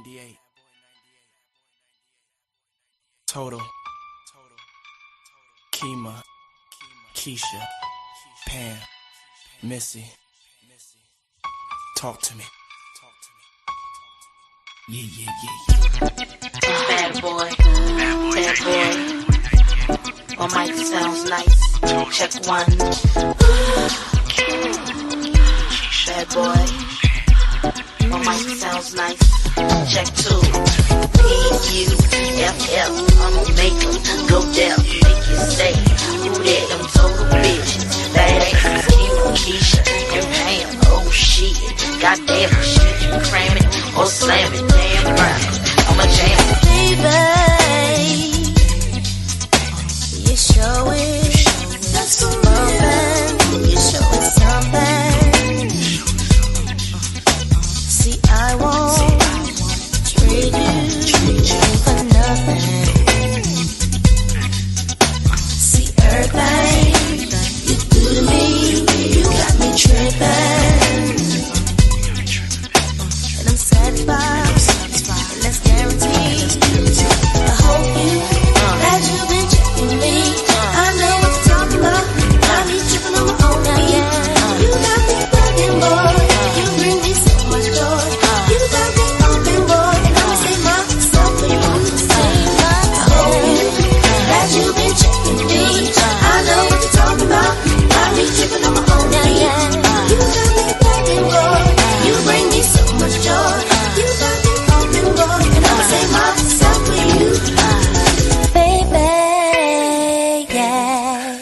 98. Total. Kima. Keisha. Pam. Missy. Talk to me. Yeah. Bad boy. On mic sounds nice. Check one. Bad boy. On mic sounds nice. Check two. P-U-F-F. I'ma make them go deaf. Make you say, who that? Them total bitches. That ass Keisha and Pam. Oh shit. Goddamn shit. You cram it or slam it. Damn right. I'ma jam it. Baby, you show it. That's so open. You show it something. See, I won't trade you for nothing. See, everything you do to me, you got me tripping. And I'm satisfied. Let's guarantee. I hope that you've been checking me. I know what you're talking about. Got me tripping on my own now, yeah. You got me bugging, boy. You bring me so much joy. You got me open, boy. And I'ma say myself for you. I hope that you've been checking me. I know what you're talking about. Got me tripping on my own now, yeah. You got me bugging, boy. You bring me so much joy. You got me open, boy. And I'ma say myself for you. Baby, yeah.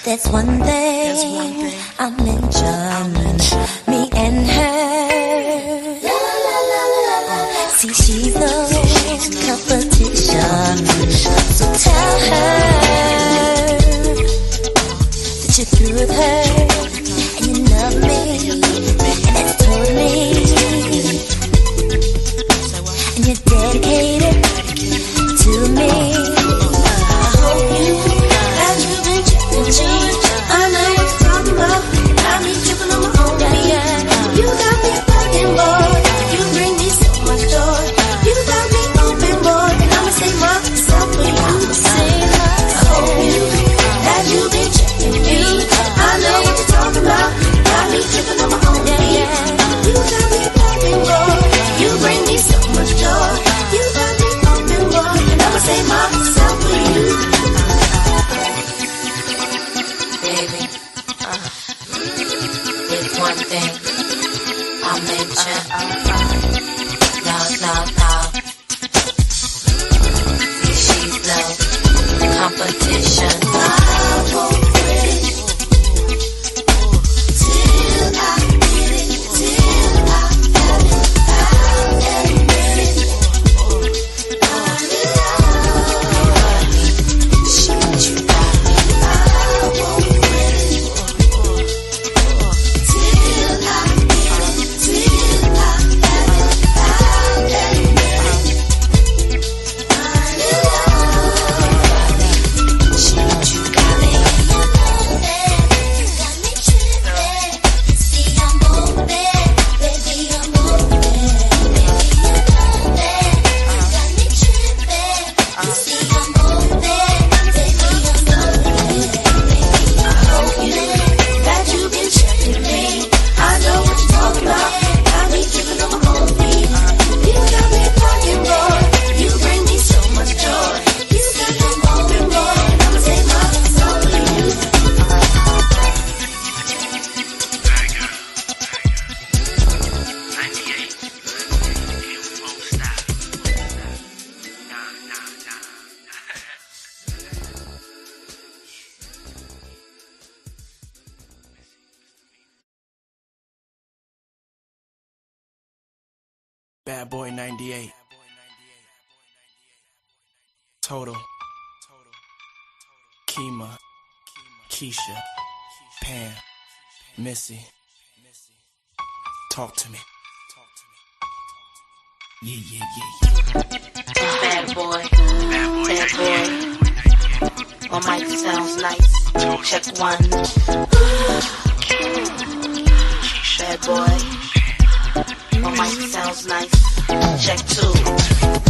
That's one thing I mentioned. Me and her. See, she's no competition. So tell her that you're through with her and you love me, and that's totally. And you're dedicated to me. I hope that you've been checking me. I know what you're talking about. Got me tripping on my own, yeah. You got me bugging, boy. You bring me so much joy. You got me open, boy. And I'ma say myself for you. I hope that you've been checking me. I know what you're talking about. Got me tripping on my own, yeah. You got me bugging, boy. You bring me so much joy. You got me open, boy. And I'ma say myself for you. Baby, there's one thing I'll mention. No. She's no competition. I won't quit till I get it, till I have it, found and ready. Shit, you got me. I won't quit till I get it, till I have it, found and ready. Shit, you got me. You got me tripping. See, I'm moving, baby, I'm moving. Baby, you got me tripping. See, I'm moving, baby, I'm moving. I hope that you've been checking me. I know what you're talking about. Got me tripping on my own feet. You got me talking, boy. You bring me so much joy. You got me moving, boy. I'ma say myself for you. Bad boy 98. Total. Kima. Keisha. Pam. Missy. Talk to me. Yeah. Bad boy. On mic sounds nice. Check one. Bad boy. On mic sounds nice. Check two.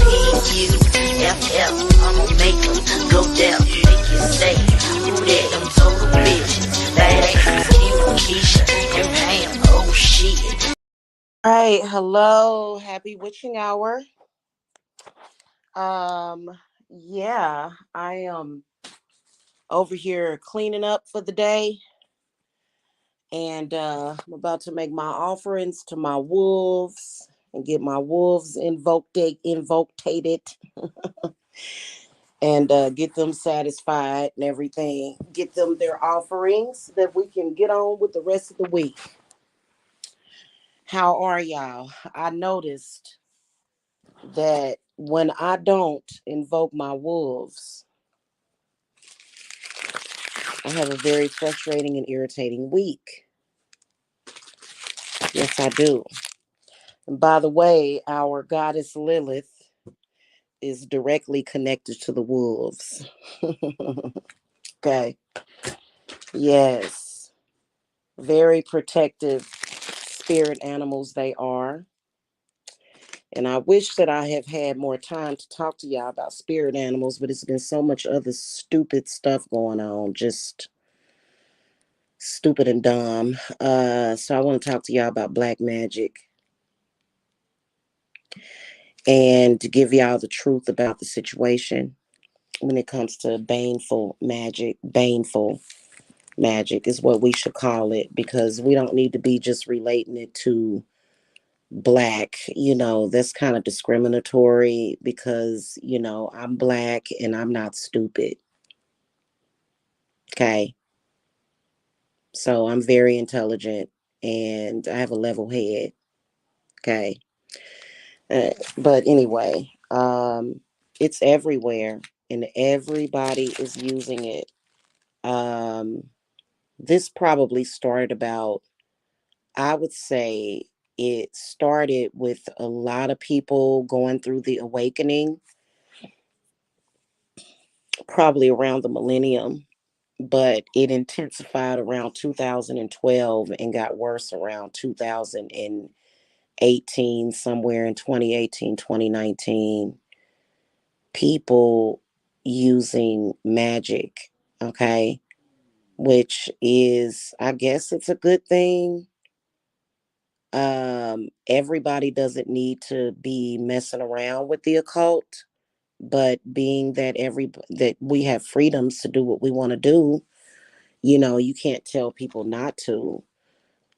P-U-F-F. I'ma make them go deaf. Make you say, who that? Them total bitches. Badass. Kima, Keisha, and Pam. Oh shit. All right, hello, happy witching hour. Um, yeah, I am over here cleaning up for the day, and I'm about to make my offerings to my wolves and get my wolves invocated, and get them satisfied and everything. Get them their offerings so that we can get on with the rest of the week. How are y'all? I noticed that when I don't invoke my wolves, I have a very frustrating and irritating week. Yes, I do. And by the way, our goddess Lilith is directly connected to the wolves. Okay. Yes. Very protective spirit animals they are. And I wish that I have had more time to talk to y'all about spirit animals, but it's been so much other stupid stuff going on. Just stupid and dumb. So I want to talk to y'all about black magic and to give y'all the truth about the situation when it comes to baneful magic. Baneful magic is what we should call it, because we don't need to be just relating it to black. That's kind of discriminatory, because I'm black and I'm not stupid. Okay. So I'm very intelligent and I have a level head. Okay. But anyway, it's everywhere and everybody is using it. Um, this probably started about, I would say it started with a lot of people going through the awakening, probably around the millennium, but it intensified around 2012 and got worse around 2018, somewhere in 2018, 2019. People using magic, okay, which is, I guess it's a good thing. Everybody doesn't need to be messing around with the occult, but being that that we have freedoms to do what we want to do, you can't tell people not to.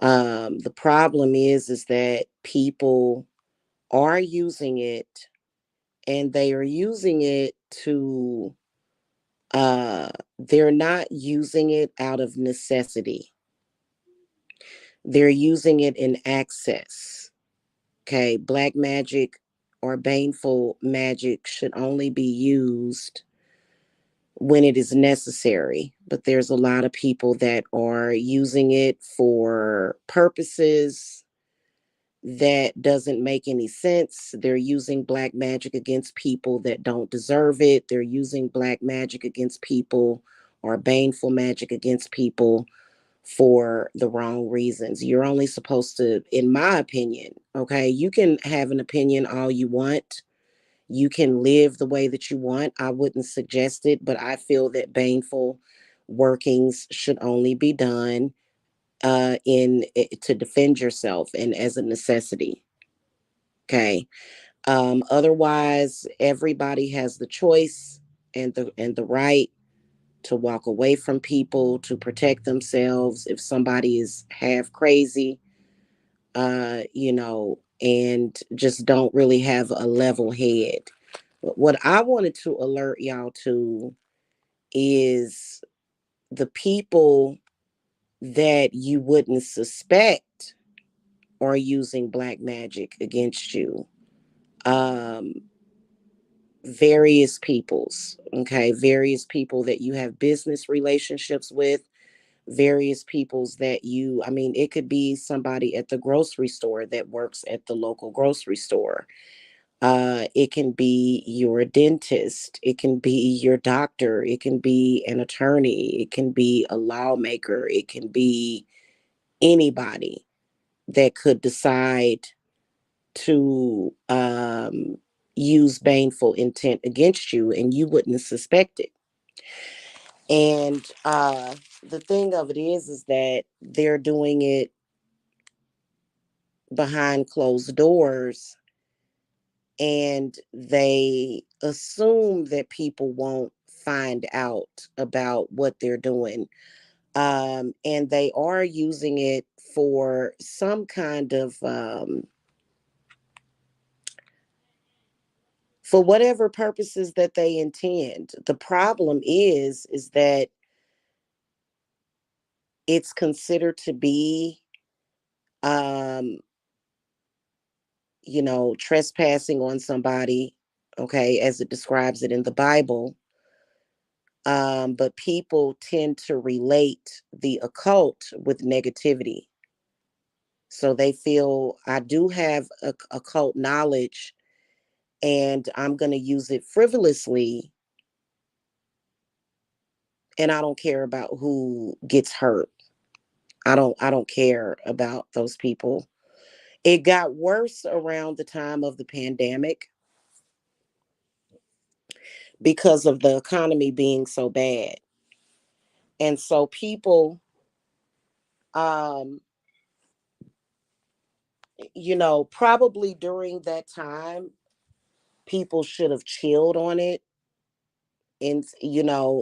The problem is that people are using it, and they are using it to they're not using it out of necessity. They're using it in access. Okay, black magic or baneful magic should only be used when it is necessary, but there's a lot of people that are using it for purposes that doesn't make any sense. They're using black magic against people that don't deserve it. They're using black magic against people, or baneful magic against people, for the wrong reasons. You're only supposed to, in my opinion, okay, you can have an opinion all you want. You can live the way that you want. I wouldn't suggest it, but I feel that baneful workings should only be done in to defend yourself and as a necessity. Okay. Otherwise, everybody has the choice and the right to walk away from people to protect themselves if somebody is half crazy, and just don't really have a level head. But what I wanted to alert y'all to is the people that you wouldn't suspect are using black magic against you. Um, Various peoples, okay, various people that you have business relationships with, various peoples that I mean, it could be somebody at the grocery store that works at the local grocery store. It can be your dentist, it can be your doctor, it can be an attorney, it can be a lawmaker, it can be anybody that could decide to use baneful intent against you, and you wouldn't suspect it. And the thing of it is that they're doing it behind closed doors, and they assume that people won't find out about what they're doing. And they are using it for some kind of for whatever purposes that they intend. The problem is that it's considered to be um trespassing on somebody, okay, as it describes it in the Bible. But people tend to relate the occult with negativity. So they feel I do have occult knowledge, and I'm going to use it frivolously, and I don't care about who gets hurt. I don't care about those people. It got worse around the time of the pandemic because of the economy being so bad. And so people um probably during that time people should have chilled on it, and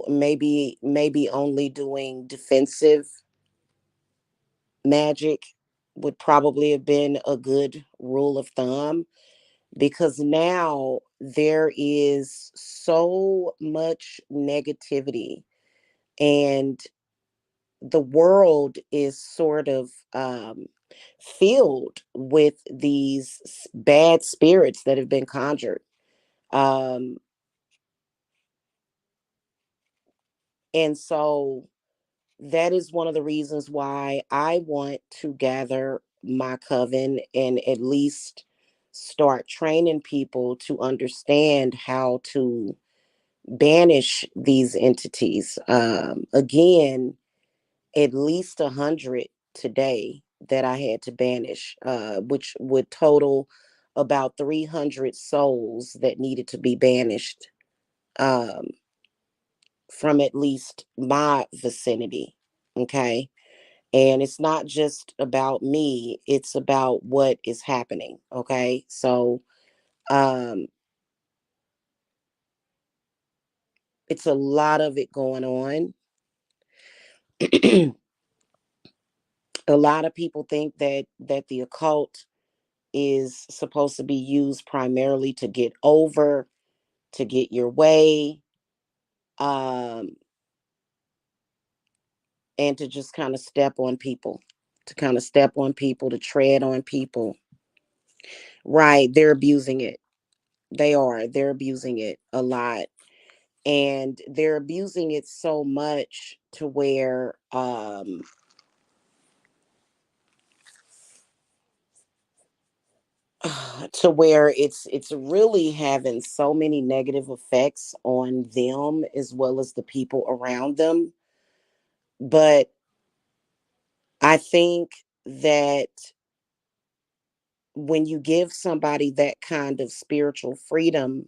maybe only doing defensive magic would probably have been a good rule of thumb, because now there is so much negativity, and the world is sort of filled with these bad spirits that have been conjured. Um, and so that is one of the reasons why I want to gather my coven and at least start training people to understand how to banish these entities. Again, at least 100 today that I had to banish, which would total about 300 souls that needed to be banished um, from at least my vicinity. Okay. And it's not just about me, it's about what is happening. Okay. So um, it's a lot of it going on. A lot of people think that the occult is supposed to be used primarily to get over, to get your way, um, and to just kind of step on people, to tread on people. Right. They're abusing it. They're abusing it a lot. And they're abusing it so much to where it's really having so many negative effects on them as well as the people around them. But I think that when you give somebody that kind of spiritual freedom,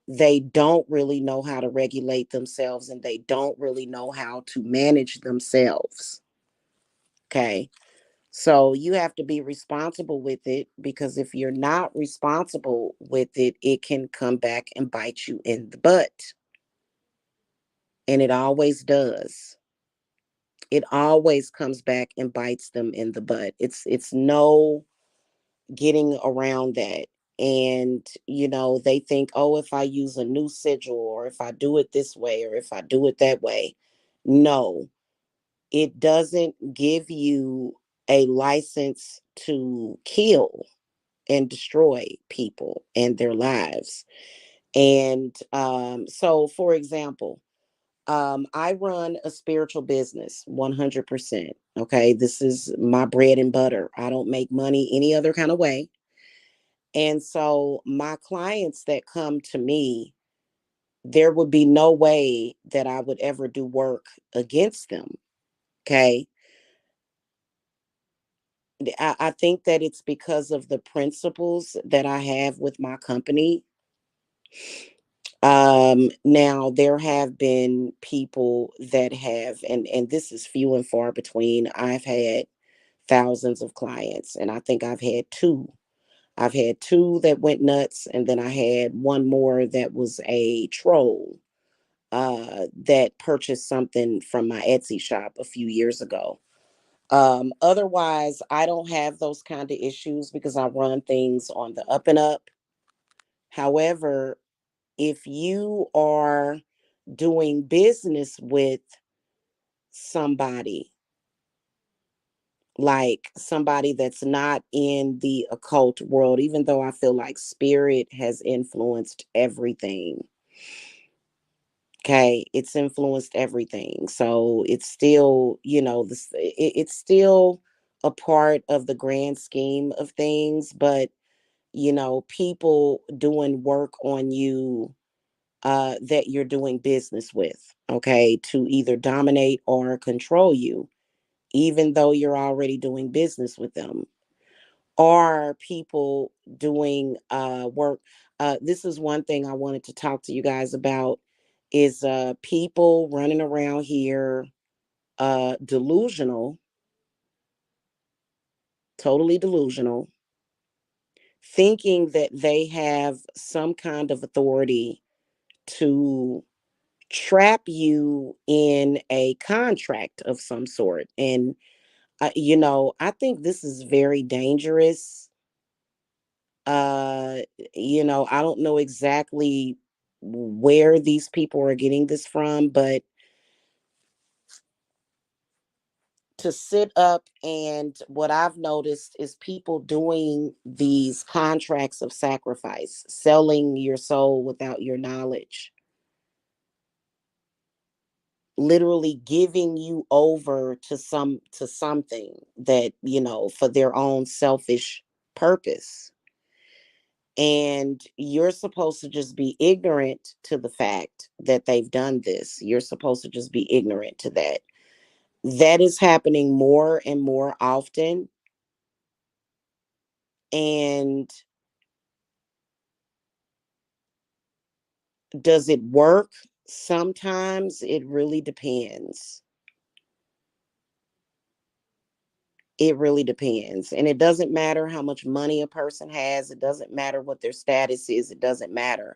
they don't really know how to regulate themselves, and they don't really know how to manage themselves. Okay. So you have to be responsible with it, because if you're not responsible with it, it can come back and bite you in the butt. And it always does. It always comes back and bites them in the butt. It's no getting around that. And they think, oh, if I use a new sigil, or if I do it this way, or if I do it that way. No, it doesn't give you a license to kill and destroy people and their lives. And so, for example, I run a spiritual business 100%. Okay. This is my bread and butter. I don't make money any other kind of way. And so, my clients that come to me, there would be no way that I would ever do work against them. Okay. I think that it's because of the principles that I have with my company. Now there have been people that have, and this is few and far between. I've had thousands of clients, and I think I've had two. I've had two that went nuts, and then I had one more that was a troll that purchased something from my Etsy shop a few years ago. Otherwise, I don't have those kind of issues because I run things on the up and up. However, if you are doing business with somebody, like somebody that's not in the occult world, even though I feel like spirit has influenced everything. Okay, it's influenced everything. So it's still, this it's still a part of the grand scheme of things, but people doing work on you that you're doing business with, okay, to either dominate or control you, even though you're already doing business with them. Or people doing work. This is one thing I wanted to talk to you guys about is people running around here delusional, totally delusional, thinking that they have some kind of authority to trap you in a contract of some sort. And, I think this is very dangerous. Uh, I don't know exactly where these people are getting this from, but to sit up and what I've noticed is people doing these contracts of sacrifice, selling your soul without your knowledge, literally giving you over to something that, for their own selfish purpose. And you're supposed to just be ignorant to the fact that they've done this. You're supposed to just be ignorant to that. That is happening more and more often. And does it work? Sometimes it really depends. It really depends. And it doesn't matter how much money a person has, it doesn't matter what their status is, it doesn't matter.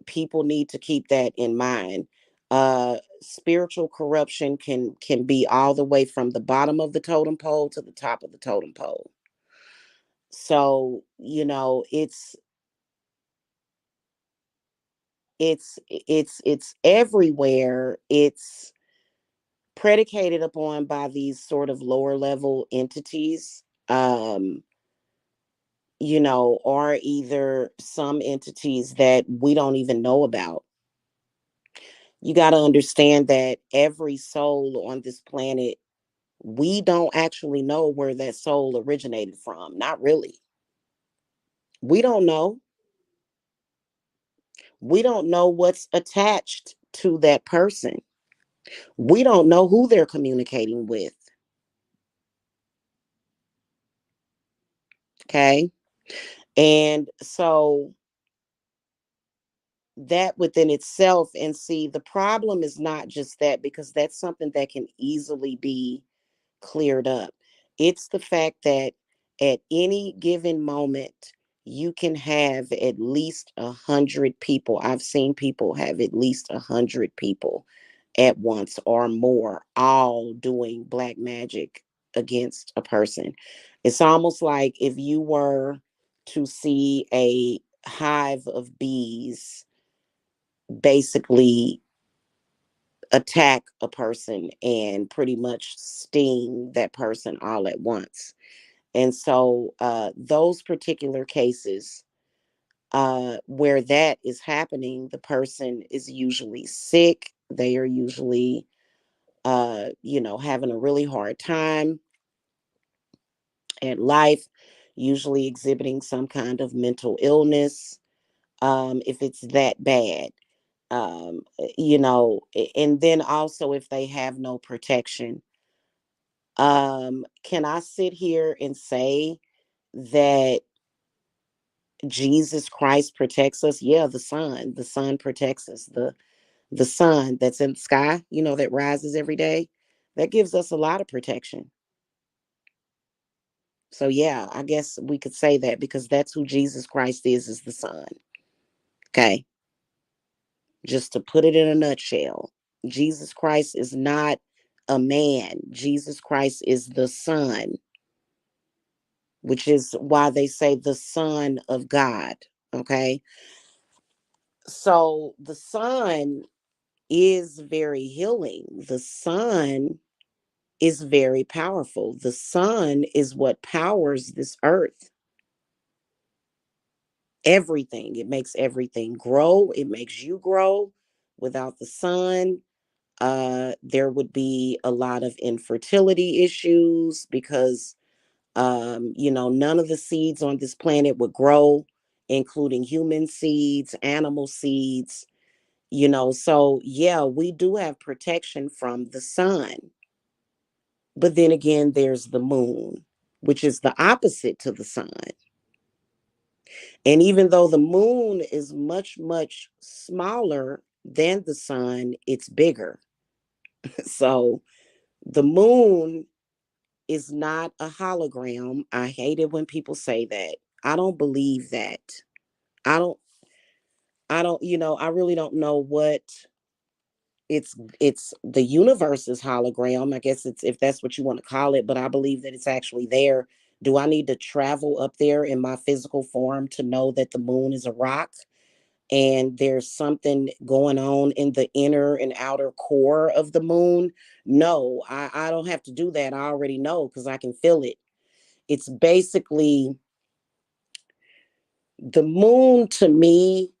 People need to keep that in mind. Spiritual corruption can be all the way from the bottom of the totem pole to the top of the totem pole. So, it's everywhere. It's predicated upon by these sort of lower level entities. Or either some entities that we don't even know about. You got to understand that every soul on this planet, we don't actually know where that soul originated from. Not really. We don't know. We don't know what's attached to that person. We don't know who they're communicating with. Okay. And so that within itself, and see, the problem is not just that, because that's something that can easily be cleared up. It's the fact that at any given moment, you can have at least 100 people. I've seen people have at least 100 people at once or more, all doing black magic against a person. It's almost like if you were to see a hive of bees basically attack a person and pretty much sting that person all at once. And so those particular cases where that is happening, the person is usually sick. They are usually, having a really hard time at life, usually exhibiting some kind of mental illness, if it's that bad. And then also if they have no protection, Can I sit here and say that Jesus Christ protects us? Yeah, the sun protects us. The sun that's in the sky, that rises every day, that gives us a lot of protection. So yeah, I guess we could say that because that's who Jesus Christ is the sun. Okay. Just to put it in a nutshell, Jesus Christ is not a man. Jesus Christ is the son, which is why they say the son of God. Okay. So the sun is very healing. The sun is very powerful. The sun is what powers this earth. Everything. It makes everything grow. It makes you grow. Without the sun, there would be a lot of infertility issues because, none of the seeds on this planet would grow, including human seeds, animal seeds, So, yeah, we do have protection from the sun. But then again, there's the moon, which is the opposite to the sun. And even though the moon is much, much smaller than the sun, it's bigger. So the moon is not a hologram. I hate it when people say that. I don't believe that. I don't, I really don't know what it's the universe's hologram. I guess it's if that's what you want to call it, but I believe that it's actually there. Do I need to travel up there in my physical form to know that the moon is a rock and there's something going on in the inner and outer core of the moon? No, I don't have to do that. I already know because I can feel it. It's basically the moon to me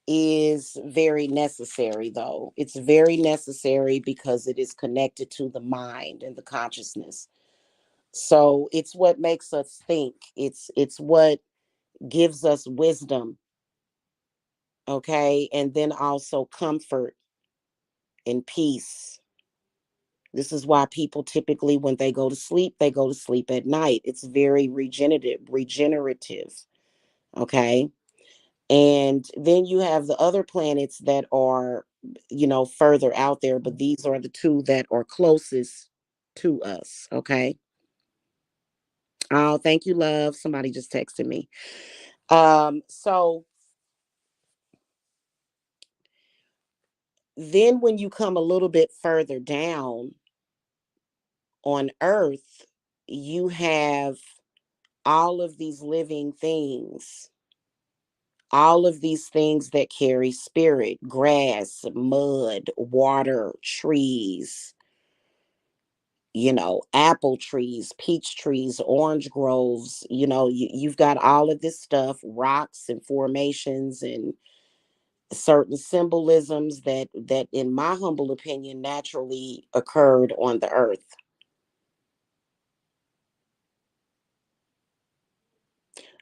is very necessary, though. It's very necessary because it is connected to the mind and the consciousness. So it's what makes us think. It's what gives us wisdom, okay? And then also comfort and peace. This is why people typically when they go to sleep at night. It's very regenerative, okay? And then you have the other planets that are, further out there, but these are the two that are closest to us. Okay. Oh, thank you, love. Somebody just texted me. So then when you come a little bit further down on Earth, you have all of these living things, all of these things that carry spirit: grass, mud, water, trees, apple trees, peach trees, orange groves. You've got all of this stuff, rocks and formations and certain symbolisms that in my humble opinion naturally occurred on the earth.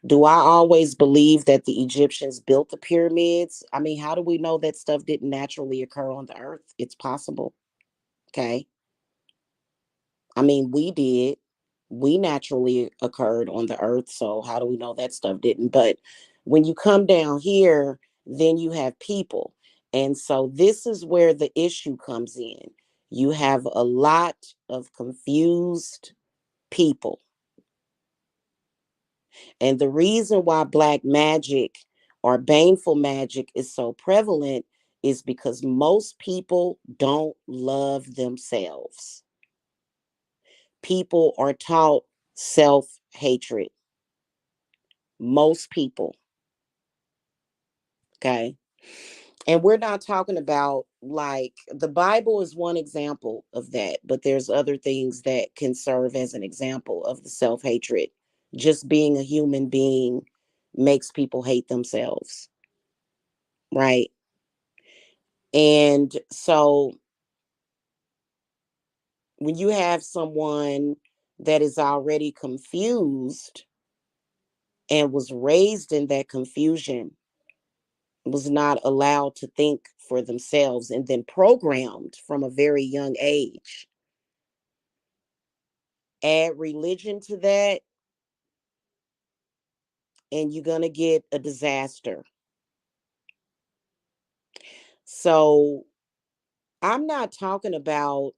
Do I always believe that the Egyptians built the pyramids? I mean, how do we know that stuff didn't naturally occur on the earth? It's possible. Okay. I mean, we did. We naturally occurred on the earth. So how do we know that stuff didn't? But when you come down here, then you have people. And so this is where the issue comes in. You have a lot of confused people. And the reason why black magic or baneful magic is so prevalent is because most people don't love themselves. People are taught self hatred. Most people. Okay. And we're not talking about like the Bible is one example of that, but there's other things that can serve as an example of the self hatred. Just being a human being makes people hate themselves. Right. And so when you have someone that is already confused and was raised in that confusion, was not allowed to think for themselves and then programmed from a very young age Add religion to that, and you're going to get a disaster. So I'm not talking about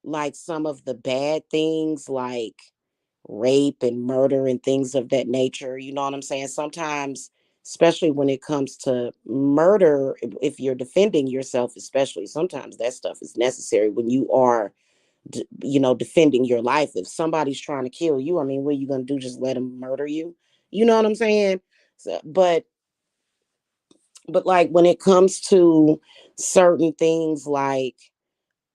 like some of the bad things like rape and murder and things of that nature. You know what I'm saying? Sometimes, especially when it comes to murder, if you're defending yourself, especially, sometimes that stuff is necessary when you are, defending your life. If somebody's trying to kill you, I mean, what are you going to do? Just let them murder you? You know what I'm saying? So, but like when it comes to certain things like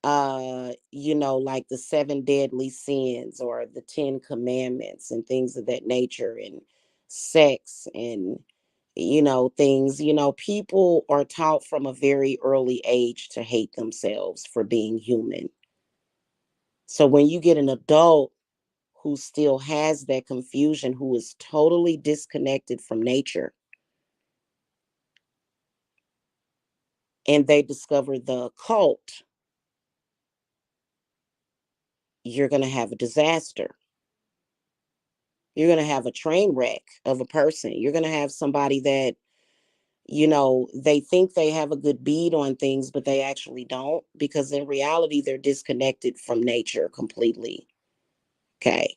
like the seven deadly sins or the 10 commandments and things of that nature, and sex and things, people are taught from a very early age to hate themselves for being human. So when you get an adult who still has that confusion, who is totally disconnected from nature, and they discover the occult, you're going to have a disaster. You're going to have a train wreck of a person. You're going to have somebody that, they think they have a good bead on things, but they actually don't, because in reality, they're disconnected from nature completely. Okay.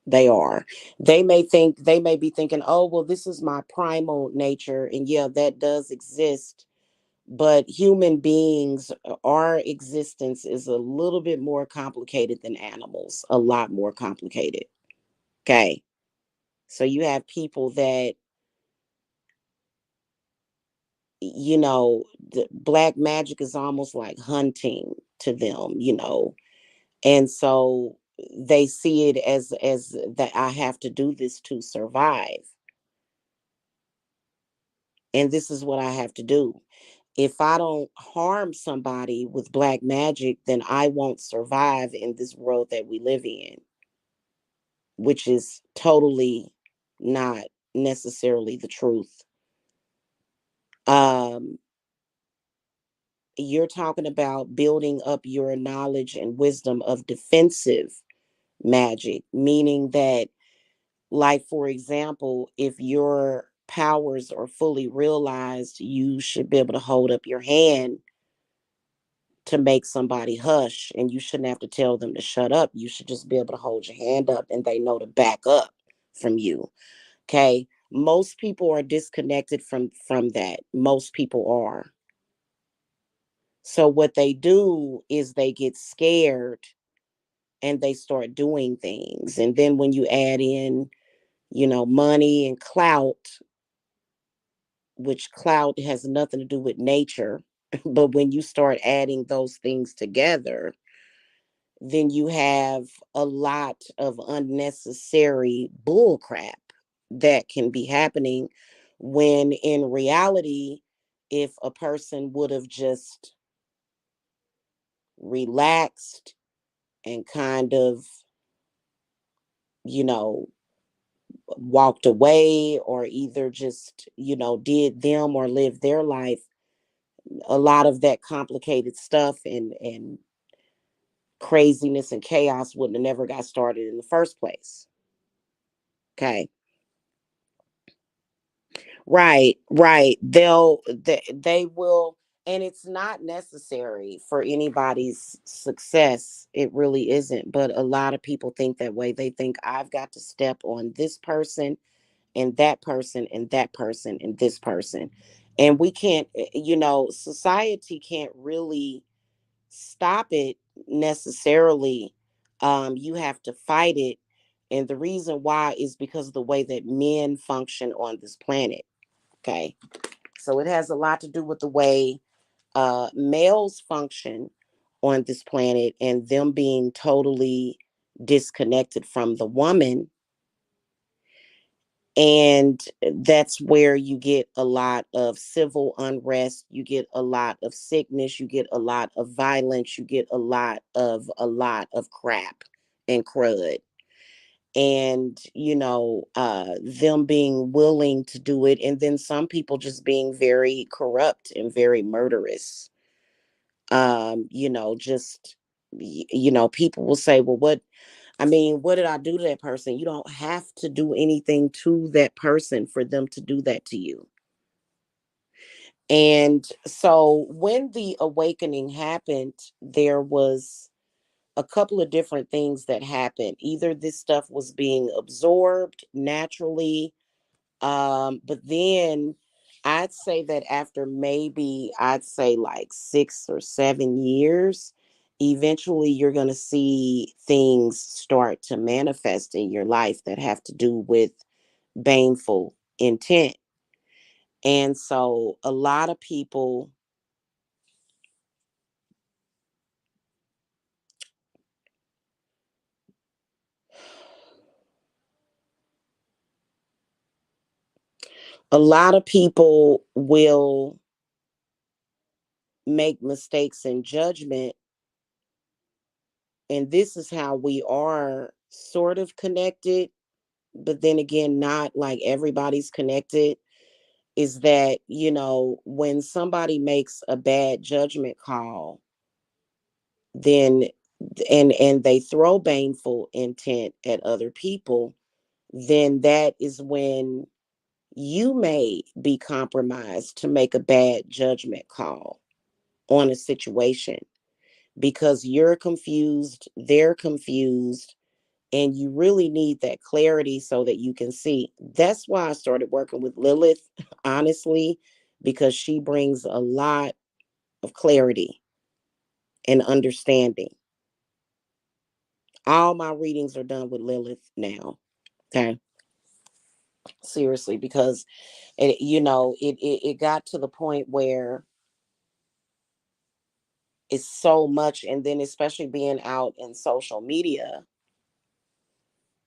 They are. They may be thinking, oh, well, this is my primal nature. And yeah, that does exist. But human beings, our existence is a little bit more complicated than animals, a lot more complicated. Okay. So you have people that, the black magic is almost like hunting to them, and so they see it as that I have to do this to survive, and this is what I have to do. If I don't harm somebody with black magic, then I won't survive in this world that we live in, which is totally not necessarily the truth. um you're talking about building up your knowledge and wisdom of defensive magic, meaning that, like, for example, if your powers are fully realized, you should be able to hold up your hand to make somebody hush, and you shouldn't have to tell them to shut up. You should just be able to hold your hand up and they know to back up from you. Okay. Most people are disconnected from that. Most people are. So what they do is they get scared and they start doing things. And then when you add in, money and clout, which clout has nothing to do with nature, but when you start adding those things together, then you have a lot of unnecessary bull crap that can be happening, when in reality, if a person would have just relaxed and kind of, you know, walked away, or either just, did them or lived their life, a lot of that complicated stuff and craziness and chaos wouldn't have never got started in the first place. Okay. Right, right. They will, and it's not necessary for anybody's success. It really isn't. But a lot of people think that way. They think I've got to step on this person and that person and that person and this person. And we can't, society can't really stop it necessarily. You have to fight it. And the reason why is because of the way that men function on this planet. Okay. So it has a lot to do with the way males function on this planet, and them being totally disconnected from the woman. And that's where you get a lot of civil unrest, you get a lot of sickness, you get a lot of violence, you get a lot of crap and crud. And them being willing to do it, and then some people just being very corrupt and very murderous. Just People will say, well, what did I do to that person? You don't have to do anything to that person for them to do that to you. And so when the awakening happened, there was a couple of different things that happened. Either this stuff was being absorbed naturally, but then I'd say that after maybe I'd say like 6 or 7 years, eventually you're going to see things start to manifest in your life that have to do with baneful intent. And so a lot of people will make mistakes in judgment, and this is how we are sort of connected, but then again not like everybody's connected. Is that, when somebody makes a bad judgment call, then and they throw baneful intent at other people, then that is when you may be compromised to make a bad judgment call on a situation, because you're confused, they're confused, and you really need that clarity so that you can see. That's why I started working with Lilith, honestly, because she brings a lot of clarity and understanding. All my readings are done with Lilith now. Okay. Seriously, because it got to the point where it's so much, and then especially being out in social media,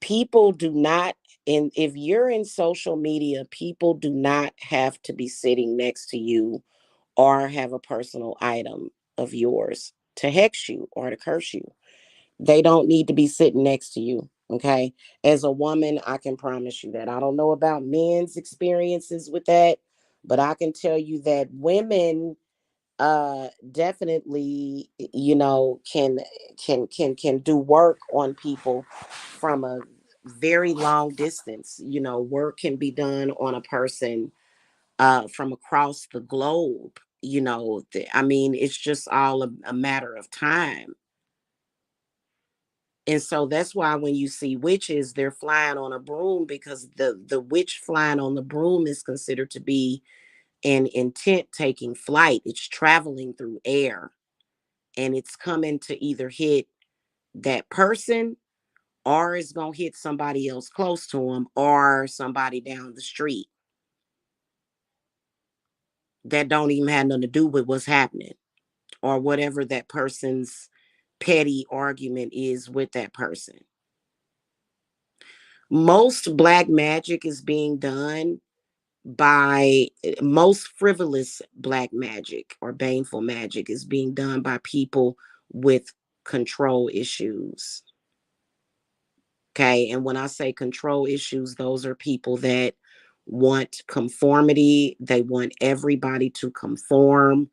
people do not, and if you're in social media, people do not have to be sitting next to you or have a personal item of yours to hex you or to curse you. They don't need to be sitting next to you. Okay. As a woman, I can promise you that. I don't know about men's experiences with that, but I can tell you that women definitely, can do work on people from a very long distance. Work can be done on a person from across the globe. I mean, it's just all a matter of time. And so that's why when you see witches, they're flying on a broom, because the witch flying on the broom is considered to be an intent taking flight. It's traveling through air, and it's coming to either hit that person, or it's going to hit somebody else close to them, or somebody down the street that don't even have nothing to do with what's happening, or whatever that person's petty argument is with that person. Most black magic is being done by most frivolous black magic or baneful magic is being done by people with control issues. Okay. And when I say control issues, those are people that want conformity. They want everybody to conform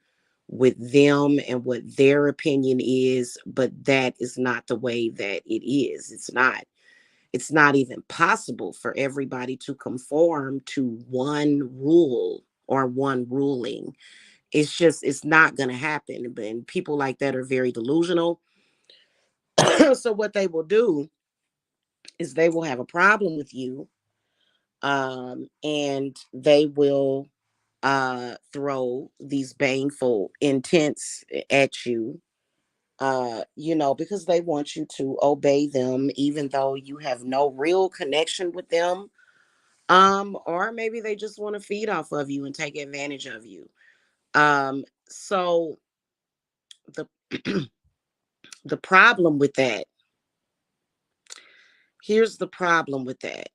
with them and what their opinion is, but that is not the way that it is. It's not even possible for everybody to conform to one rule or one ruling. It's not going to happen. And people like that are very delusional. So what they will do is they will have a problem with you, and they will throw these baneful intents at you, because they want you to obey them, even though you have no real connection with them. Or maybe they just want to feed off of you and take advantage of you. So the the problem with that, here's the problem with that.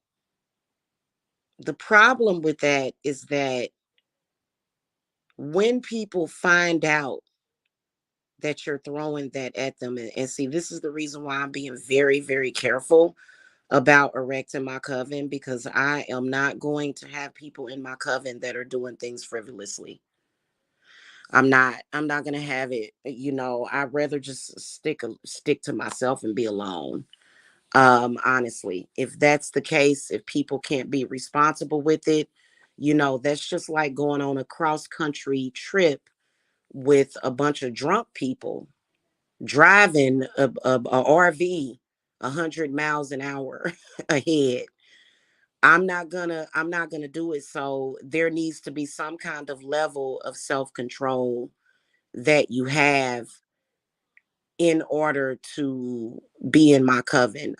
The problem with that is that when people find out that you're throwing that at them, and see, this is the reason why I'm being very, very careful about erecting my coven, because I am not going to have people in my coven that are doing things frivolously. I'm not gonna have it. I'd rather just stick to myself and be alone. Honestly, if that's the case, if people can't be responsible with it, that's just like going on a cross country trip with a bunch of drunk people driving a RV 100 miles an hour ahead. I'm not gonna do it. So there needs to be some kind of level of self-control that you have in order to be in my coven.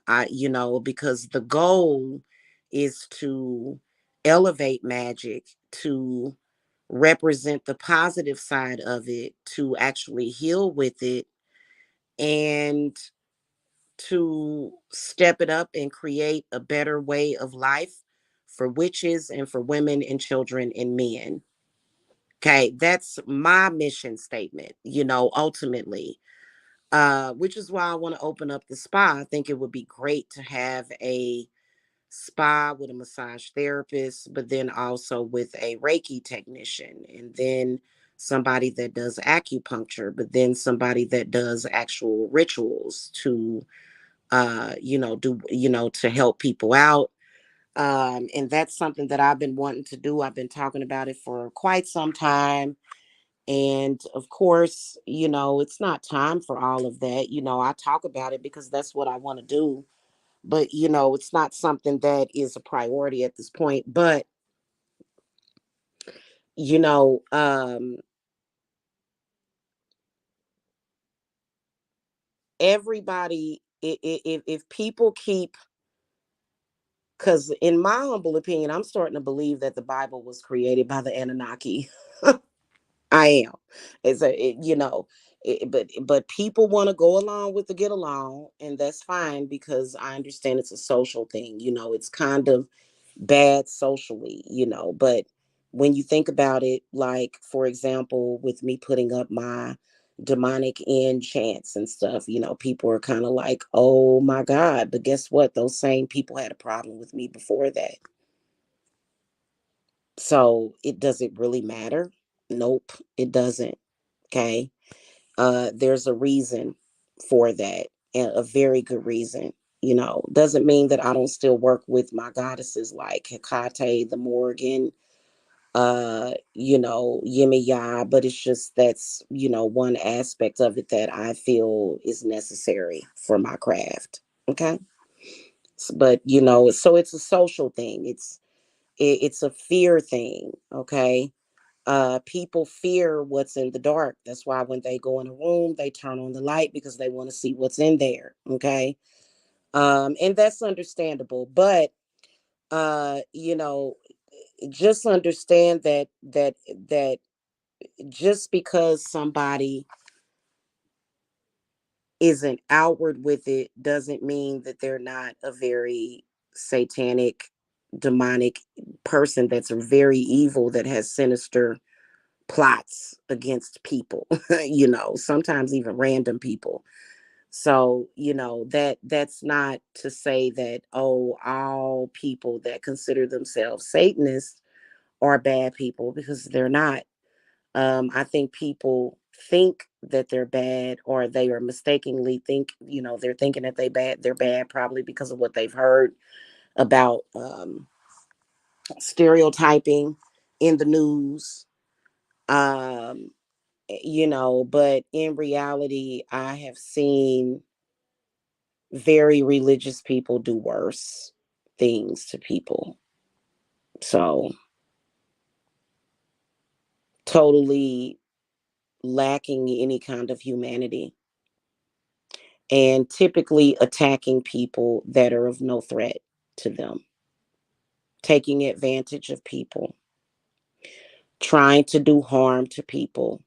Because the goal is to elevate magic, to represent the positive side of it, to actually heal with it, and to step it up and create a better way of life for witches and for women and children and men. Okay, that's my mission statement, ultimately. Which is why I want to open up the spa. I think it would be great to have a spa with a massage therapist, but then also with a Reiki technician, and then somebody that does acupuncture, but then somebody that does actual rituals to do, to help people out. And that's something that I've been wanting to do. I've been talking about it for quite some time. And of course, it's not time for all of that. I talk about it because that's what I want to do. But, it's not something that is a priority at this point. But, you know, um, everybody, if people keep, because in my humble opinion, I'm starting to believe that the Bible was created by the Anunnaki. I am. But people want to go along with the get along, and that's fine because I understand it's a social thing. It's kind of bad socially. But when you think about it, like for example, with me putting up my demonic enchants and stuff, people are kind of like, "Oh my God!" But guess what? Those same people had a problem with me before that. So it doesn't really matter. Nope, it doesn't. Okay. There's a reason for that, and a very good reason. Doesn't mean that I don't still work with my goddesses like Hecate, the Morgan, Yemiya, but it's just that's, one aspect of it that I feel is necessary for my craft. Okay. But, so it's a social thing. It's a fear thing. Okay. People fear what's in the dark. That's why when they go in a room they turn on the light because they want to see what's in there. Okay. And that's understandable, but uh you know just understand that just because somebody isn't outward with it doesn't mean that they're not a very satanic, demonic person that's very evil, that has sinister plots against people. Sometimes even random people. So that's not to say that, oh, all people that consider themselves Satanists are bad people, because they're not. I think people think that they're bad, or they are mistakenly think, they're thinking that they're bad probably because of what they've heard about stereotyping in the news. um but in reality, I have seen very religious people do worse things to people. So, totally lacking any kind of humanity, and typically attacking people that are of no threat to them, taking advantage of people, trying to do harm to people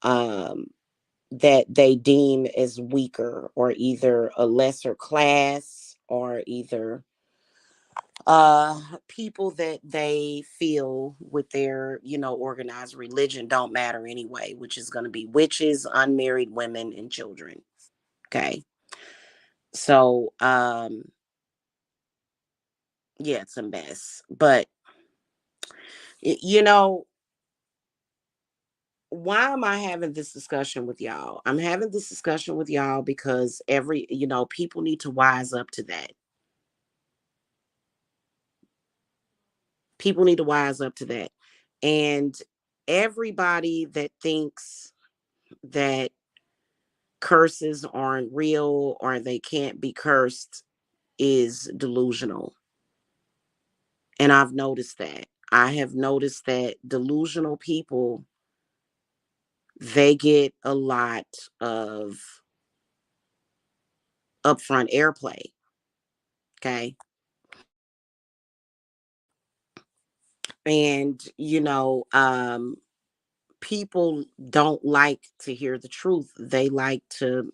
um, that they deem as weaker, or either a lesser class, or either people that they feel with their organized religion don't matter anyway, which is going to be witches, unmarried women, and children. Okay. So yeah, it's a mess, but y- you know why am I having this discussion with y'all? I'm having this discussion with y'all because people need to wise up to that. People need to wise up to that. And everybody that thinks that curses aren't real or they can't be cursed is delusional. And I've noticed that. I have noticed that delusional people, they get a lot of upfront airplay. Okay. And, people don't like to hear the truth. They like to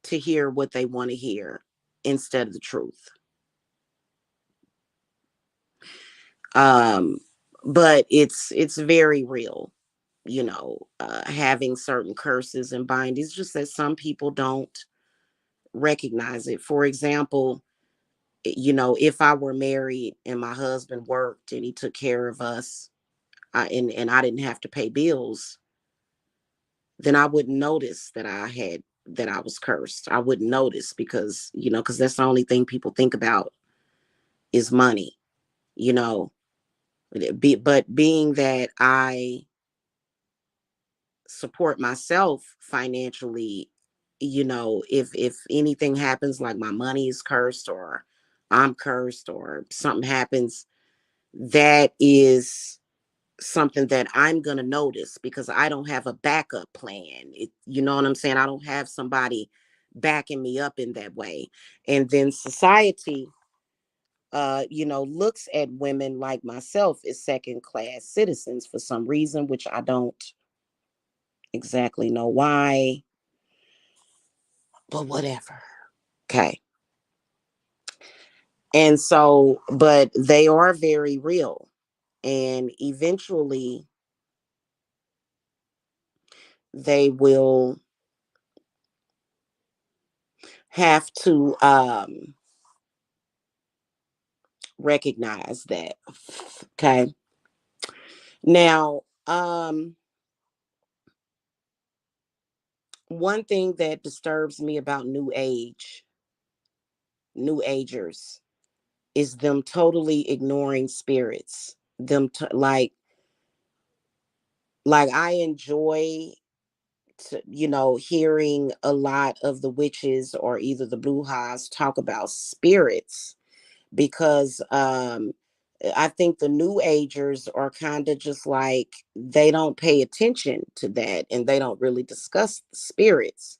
hear what they want to hear instead of the truth. Um, but it's very real, having certain curses and bindings, just that some people don't recognize it. For example, if I were married and my husband worked and he took care of us, and I didn't have to pay bills, then I wouldn't notice that I was cursed. I wouldn't notice because that's the only thing people think about is money, you know. But being that I support myself financially, if anything happens, like my money is cursed or I'm cursed or something happens, that is something that I'm going to notice because I don't have a backup plan. You know what I'm saying? I don't have somebody backing me up in that way. And then society, looks at women like myself as second class citizens for some reason, which I don't exactly know why, but whatever. Okay. And so, but they are very real. And eventually they will have to recognize that. Okay. Now, one thing that disturbs me about new agers, is them totally ignoring spirits. Like I enjoy hearing a lot of the witches or either the brujas talk about spirits because I think the new agers are kind of just like they don't pay attention to that and they don't really discuss spirits.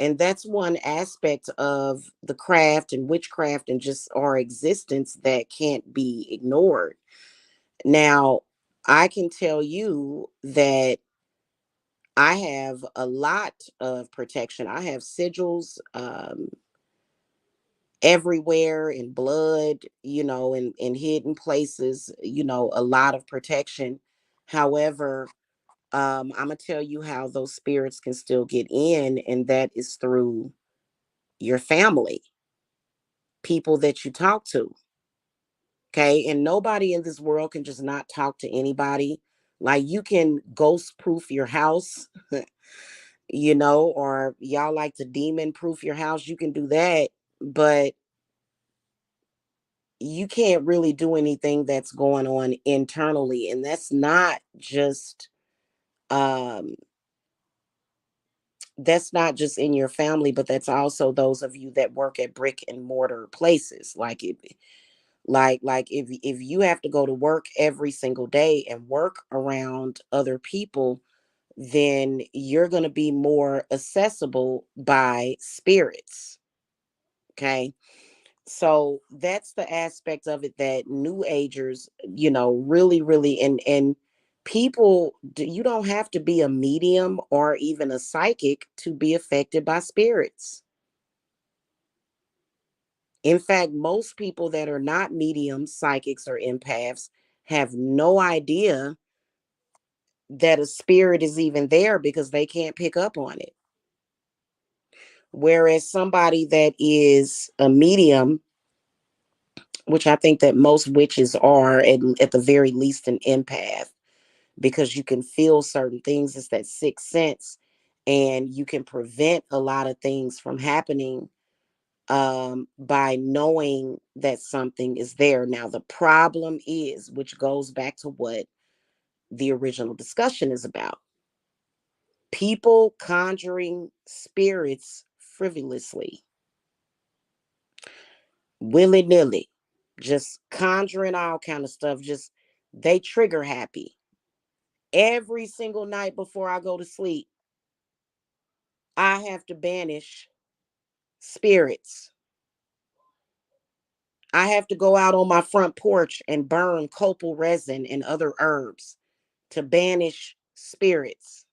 And that's one aspect of the craft and witchcraft and just our existence that can't be ignored. Now, I can tell you that I have a lot of protection. I have sigils everywhere in blood, in hidden places, a lot of protection. However, I'm going to tell you how those spirits can still get in, and that is through your family, people that you talk to. Okay. And nobody in this world can just not talk to anybody. Like you can ghost proof your house, or y'all like to demon proof your house. You can do that. But you can't really do anything that's going on internally. And um, that's not just in your family, but that's also those of you that work at brick and mortar places. Like if you have to go to work every single day and work around other people, then you're going to be more accessible by spirits. Okay. So that's the aspect of it that new agers, really, really, and people, you don't have to be a medium or even a psychic to be affected by spirits. In fact, most people that are not mediums, psychics, or empaths have no idea that a spirit is even there because they can't pick up on it. Whereas somebody that is a medium, which I think that most witches are at the very least an empath, because you can feel certain things. It's that sixth sense, and you can prevent a lot of things from happening by knowing that something is there. Now, the problem is, which goes back to what the original discussion is about, people conjuring spirits frivolously, willy-nilly, just conjuring all kind of stuff. Just they trigger happy. Every single night before I go to sleep, I have to banish spirits. I have to go out on my front porch and burn copal resin and other herbs to banish spirits.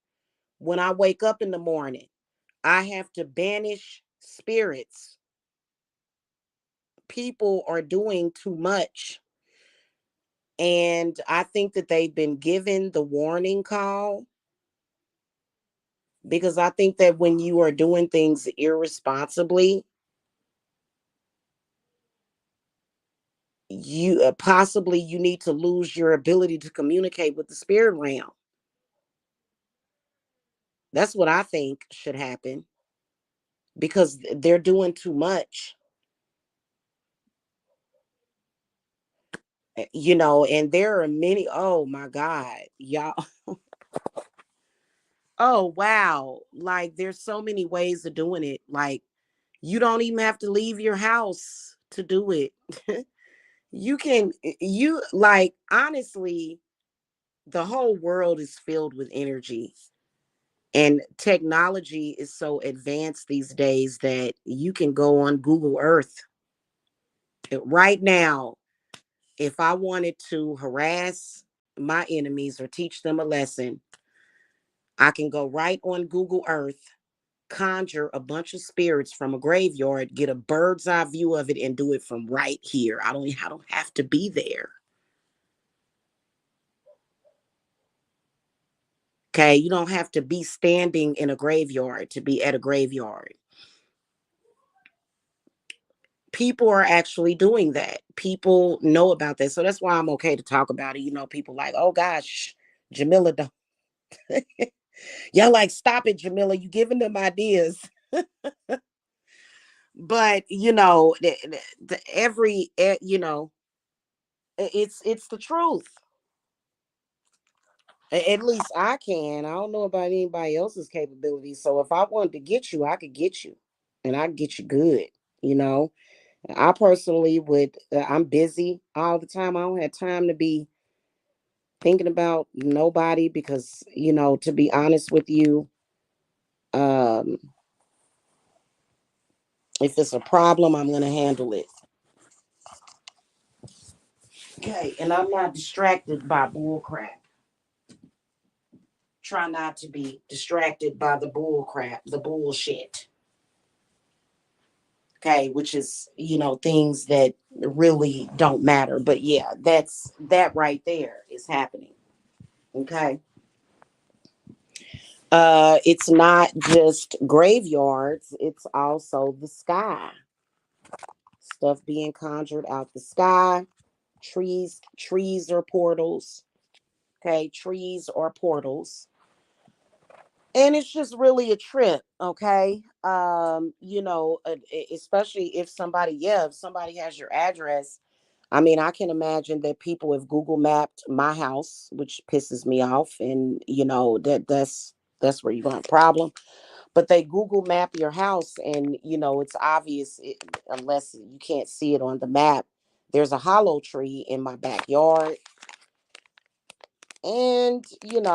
When I wake up in the morning, I have to banish spirits. People are doing too much. And I think that they've been given the warning call, because I think that when you are doing things irresponsibly, you possibly you need to lose your ability to communicate with the spirit realm. That's what I think should happen, because they're doing too much. And there are many, oh my God, y'all. Oh wow. Like there's so many ways of doing it. Like you don't even have to leave your house to do it. You can, you like, honestly, the whole world is filled with energy, and technology is so advanced these days that you can go on Google Earth right now. If I wanted to harass my enemies or teach them a lesson, I can go right on Google Earth, conjure a bunch of spirits from a graveyard, get a bird's eye view of it, and do it from right here. I don't have to be there. Okay, you don't have to be standing in a graveyard to be at a graveyard. People are actually doing that. People know about that. So that's why I'm okay to talk about it. People like, oh gosh, Jamila, don't. Y'all like, stop it, Jamila. You giving them ideas. But it's the truth. At least I can. I don't know about anybody else's capabilities. So if I wanted to get you, I could get you, and I could get you good. You know, I personally would. I'm busy all the time. I don't have time to be thinking about nobody, because to be honest with you, um, if it's a problem, I'm gonna handle it. Okay, and I'm not distracted by bull crap. Try not to be distracted by the bull crap, the bullshit. Okay, which is things that really don't matter. But yeah, that right there is happening. Okay. It's not just graveyards, it's also the sky. Stuff being conjured out the sky. Trees are portals. Okay, trees are portals. And it's just really a trip. Okay. Especially if somebody has your address. I mean, I can imagine that people have Google mapped my house, which pisses me off, and that's where you got a problem. But they Google map your house, and it's obvious, unless you can't see it on the map. There's a hollow tree in my backyard, and it's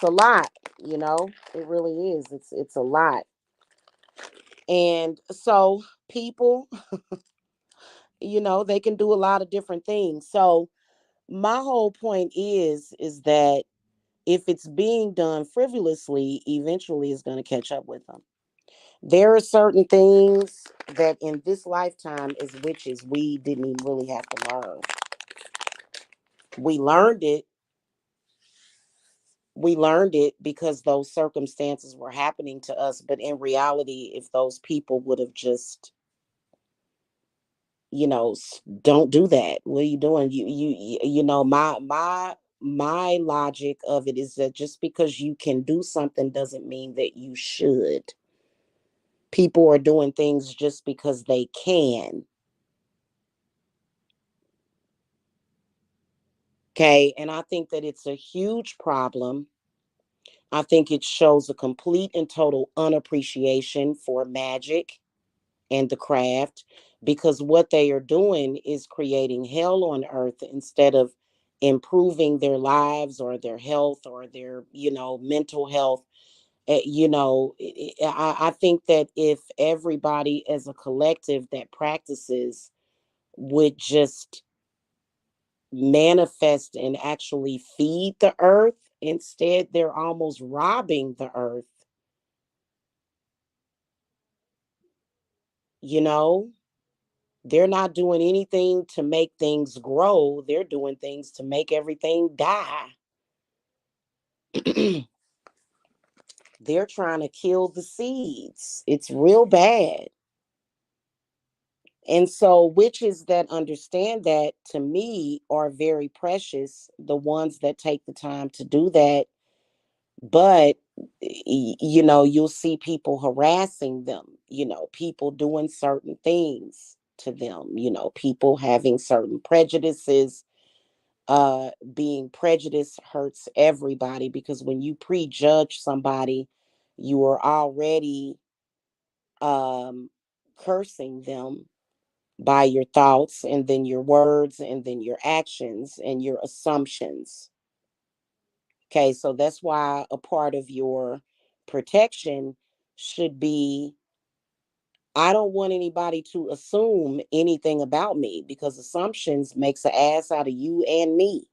a lot. It really is. It's a lot, and so people, they can do a lot of different things. So my whole point is that if it's being done frivolously, eventually it's going to catch up with them. There are certain things that in this lifetime as witches we didn't even really have to learn. We learned it. We learned it because those circumstances were happening to us. But in reality, if those people would have just don't do that. What are you doing? My logic of it is that just because you can do something doesn't mean that you should. People are doing things just because they can. Okay. And I think that it's a huge problem. I think it shows a complete and total unappreciation for magic and the craft, because what they are doing is creating hell on earth instead of improving their lives or their health or their mental health. I think that if everybody as a collective that practices would just manifest and actually feed the earth, instead they're almost robbing the earth, you know they're not doing anything to make things grow, they're doing things to make everything die. They're trying to kill the seeds. It's real bad. And so witches that understand that, to me, are very precious, the ones that take the time to do that. But you'll see people harassing them, people doing certain things to them, people having certain prejudices. Being prejudiced hurts everybody, because when you prejudge somebody, you are already um cursing them by your thoughts, and then your words, and then your actions and your assumptions. Okay, so that's why a part of your protection should be, I don't want anybody to assume anything about me, because assumptions makes an ass out of you and me.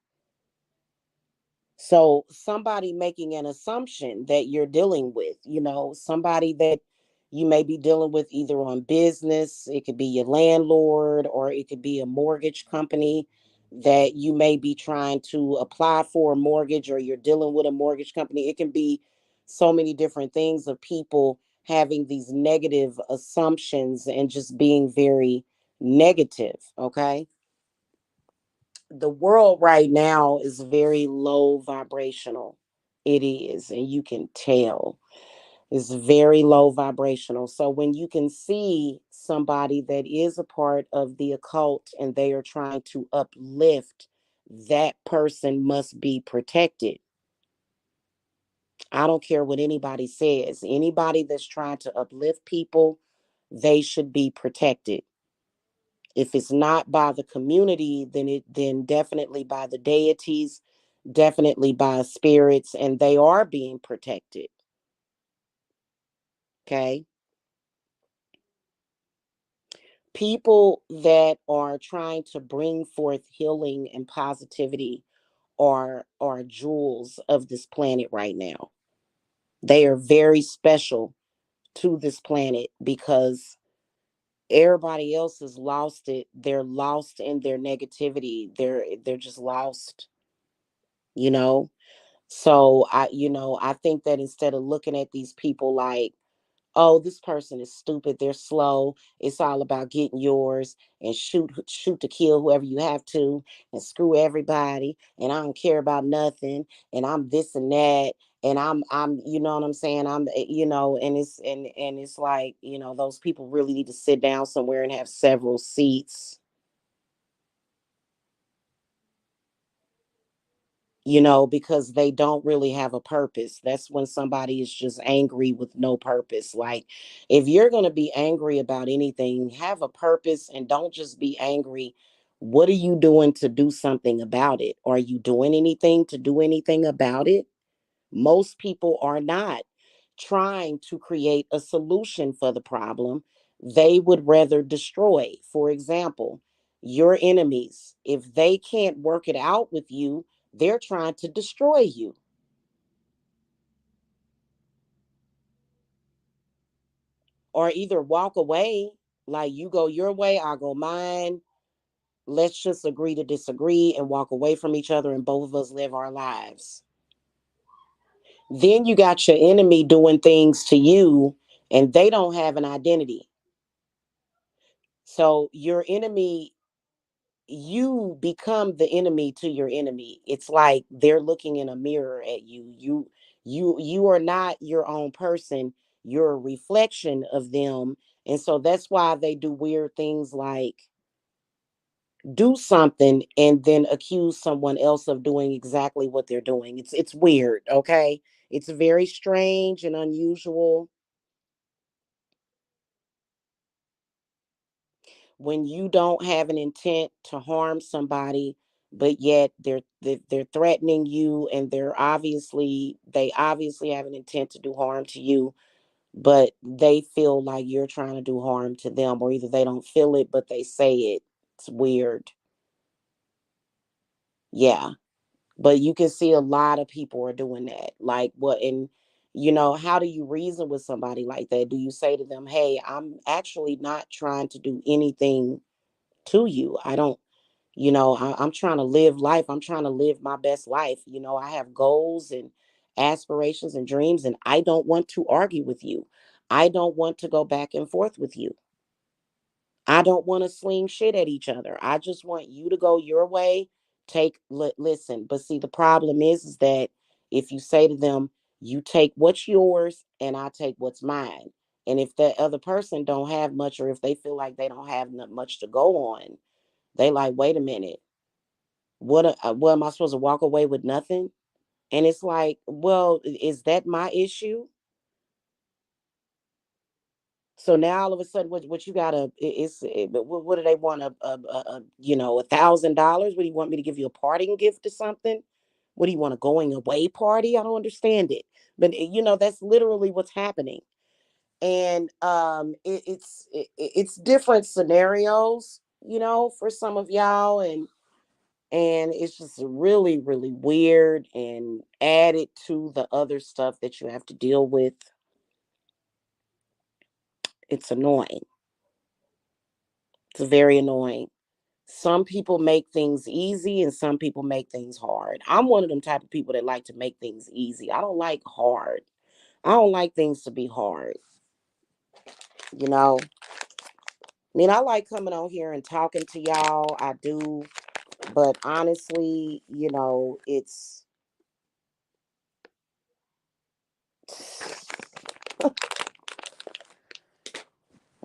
So somebody making an assumption that you're dealing with, somebody that you may be dealing with either on business, it could be your landlord, or it could be a mortgage company that you may be trying to apply for a mortgage, or you're dealing with a mortgage company. It can be so many different things of people having these negative assumptions and just being very negative, okay? The world right now is very low vibrational. It is, and you can tell it's very low vibrational. So when you can see somebody that is a part of the occult and they are trying to uplift, that person must be protected. I don't care what anybody says. Anybody that's trying to uplift people, they should be protected. If it's not by the community, then definitely by the deities, definitely by spirits, and they are being protected. Okay. People that are trying to bring forth healing and positivity are jewels of this planet right now. They are very special to this planet, because everybody else has lost it. They're lost in their negativity. They're just lost, you know So I think that instead of looking at these people like, oh, this person is stupid, they're slow, it's all about getting yours, and shoot to kill whoever you have to, and screw everybody, and I don't care about nothing, and I'm this and that, and I'm you know what I'm saying, and it's like, those people really need to sit down somewhere and have several seats, because they don't really have a purpose. That's when somebody is just angry with no purpose. Like, if you're going to be angry about anything, have a purpose, and don't just be angry. What are you doing to do something about it? Are you doing anything to do anything about it? Most people are not trying to create a solution for the problem. They would rather destroy. For example, your enemies, if they can't work it out with you, they're trying to destroy you, or either walk away, like you go your way, I'll go mine. Let's just agree to disagree and walk away from each other, and both of us live our lives. Then you got your enemy doing things to you, and they don't have an identity. So your enemy, you become the enemy to your enemy. It's like they're looking in a mirror at you. You are not your own person. You're a reflection of them. And so that's why they do weird things like do something and then accuse someone else of doing exactly what they're doing. It's weird, okay? It's very strange and unusual when you don't have an intent to harm somebody, but yet they're threatening you, and they obviously have an intent to do harm to you, but they feel like you're trying to do harm to them, or either they don't feel it but they say it. It's weird. Yeah. But you can see a lot of people are doing that. Like what and how do you reason with somebody like that? Do you say to them, "Hey, I'm actually not trying to do anything to you. I don't, I'm trying to live life. I'm trying to live my best life. I have goals and aspirations and dreams, and I don't want to argue with you. I don't want to go back and forth with you. I don't want to sling shit at each other. I just want you to go your way. Listen, but see, the problem is that if you say to them, you take what's yours and I take what's mine. And if that other person don't have much, or if they feel like they don't have much to go on, they like, wait a minute, what am I supposed to walk away with nothing? And it's like, well, is that my issue? So now all of a sudden, what you gotta what do they want, $1,000? What do you want me to give you, a parting gift or something? What do you want, a going away party? I don't understand it, but that's literally what's happening. And it's different scenarios, for some of y'all, and it's just really really weird, and added to the other stuff that you have to deal with. It's annoying. It's very annoying. Some people make things easy and some people make things hard. I'm one of them type of people that like to make things easy. I don't like hard. I don't like things to be hard. You know, I mean, I like coming on here and talking to y'all. I do. But honestly,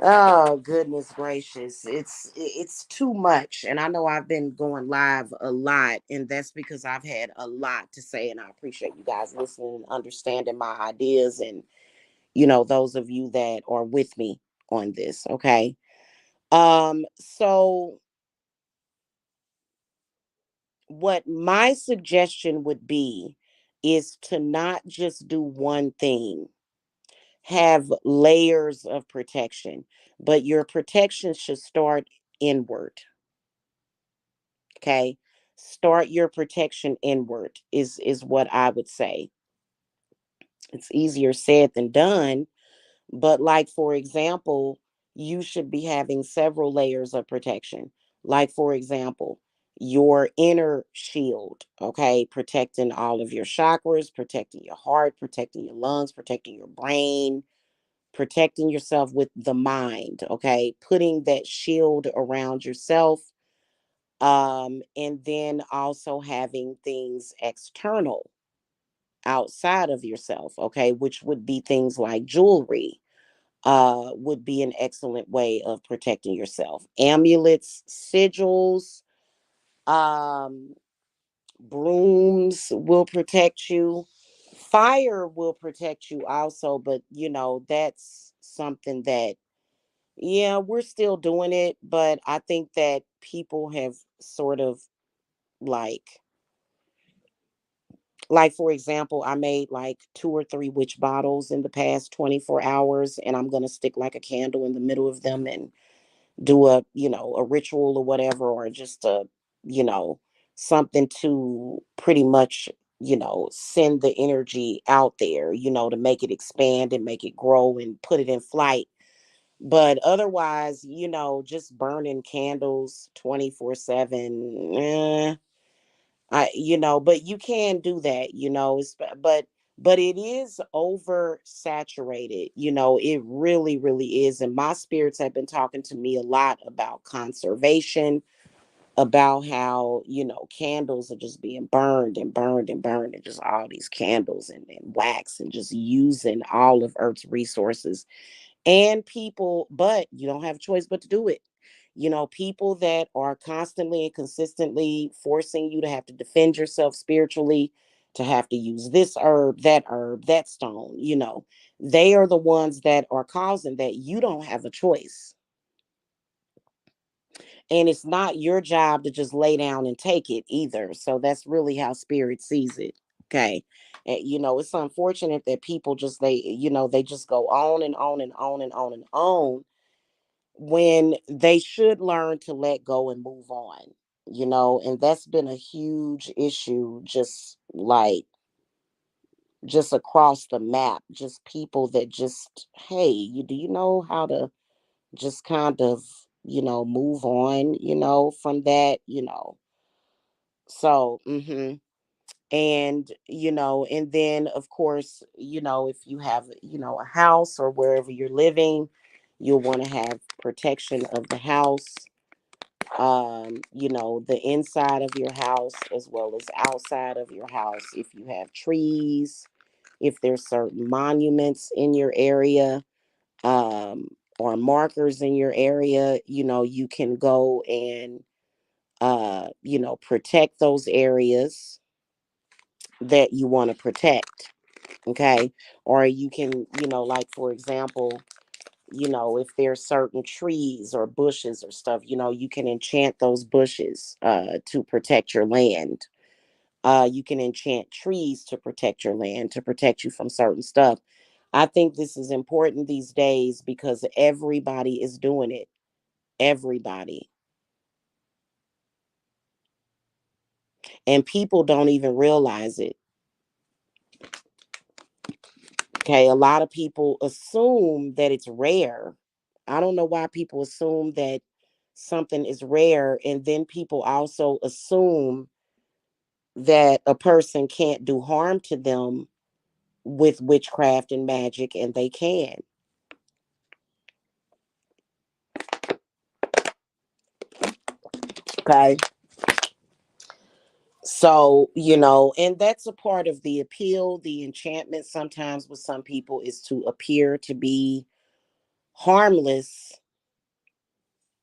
oh goodness gracious, it's too much. And I know I've been going live a lot, and that's because I've had a lot to say, and I appreciate you guys listening and understanding my ideas, and those of you that are with me on this, okay? So what my suggestion would be is to not just do one thing. Have layers of protection, but your protection should start inward. Okay, start your protection inward is what I would say. It's easier said than done, but like for example, you should be having several layers of protection. Like for example, your inner shield, okay, protecting all of your chakras, protecting your heart, protecting your lungs, protecting your brain, protecting yourself with the mind, okay, putting that shield around yourself. And then also having things external outside of yourself, okay, which would be things like jewelry, would be an excellent way of protecting yourself. Amulets, sigils, um, brooms will protect you. Fire will protect you also, but that's something that, yeah, we're still doing it, but I think that people have sort of like for example, I made like 2 or 3 witch bottles in the past 24 hours, and I'm going to stick like a candle in the middle of them and do a ritual or whatever, or just you know, something to pretty much, send the energy out there, to make it expand and make it grow and put it in flight. But otherwise, just burning candles 24/7, but you can do that, but but it is oversaturated. It really, really is. And my spirits have been talking to me a lot about conservation, about how, candles are just being burned and burned and burned, and just all these candles and wax, and just using all of Earth's resources and people. But you don't have a choice but to do it. People that are constantly and consistently forcing you to have to defend yourself spiritually, to have to use this herb, that stone, they are the ones that are causing that. You don't have a choice. And it's not your job to just lay down and take it either. So that's really how spirit sees it. Okay. And, it's unfortunate that people just, they just go on and on and on and on and on, when they should learn to let go and move on. And that's been a huge issue, just across the map. Just people that just, hey, do you know how to just kind of, move on, from that, so and then of course, if you have, a house or wherever you're living, you'll want to have protection of the house, the inside of your house as well as outside of your house. If you have trees, if there's certain monuments in your area, um, or markers in your area, you can go and protect those areas that you want to protect. Okay. Or you can, like for example, if there's certain trees or bushes or stuff, you can enchant those bushes to protect your land. You can enchant trees to protect your land, to protect you from certain stuff. I think this is important these days because everybody is doing it. Everybody. And people don't even realize it. Okay. A lot of people assume that it's rare. I don't know why people assume that something is rare. And then people also assume that a person can't do harm to them with witchcraft and magic, and they can. Okay. So, and that's a part of the appeal. The enchantment sometimes with some people is to appear to be harmless,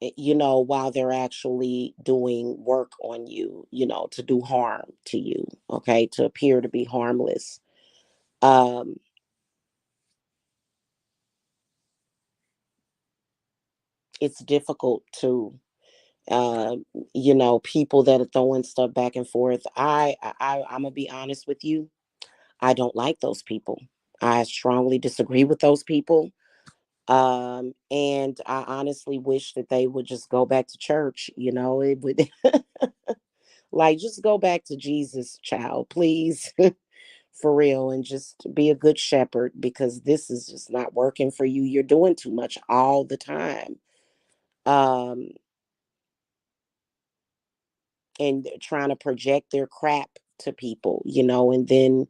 while they're actually doing work on you, to do harm to you. Okay. To appear to be harmless. Um, it's difficult to, uh, people that are throwing stuff back and forth. I'm gonna be honest with you. I don't like those people. I strongly disagree with those people. And I honestly wish that they would just go back to church. It would like just go back to Jesus, child, please, for real, and just be a good shepherd, because this is just not working for you. You're doing too much all the time. Um, and trying to project their crap to people, and then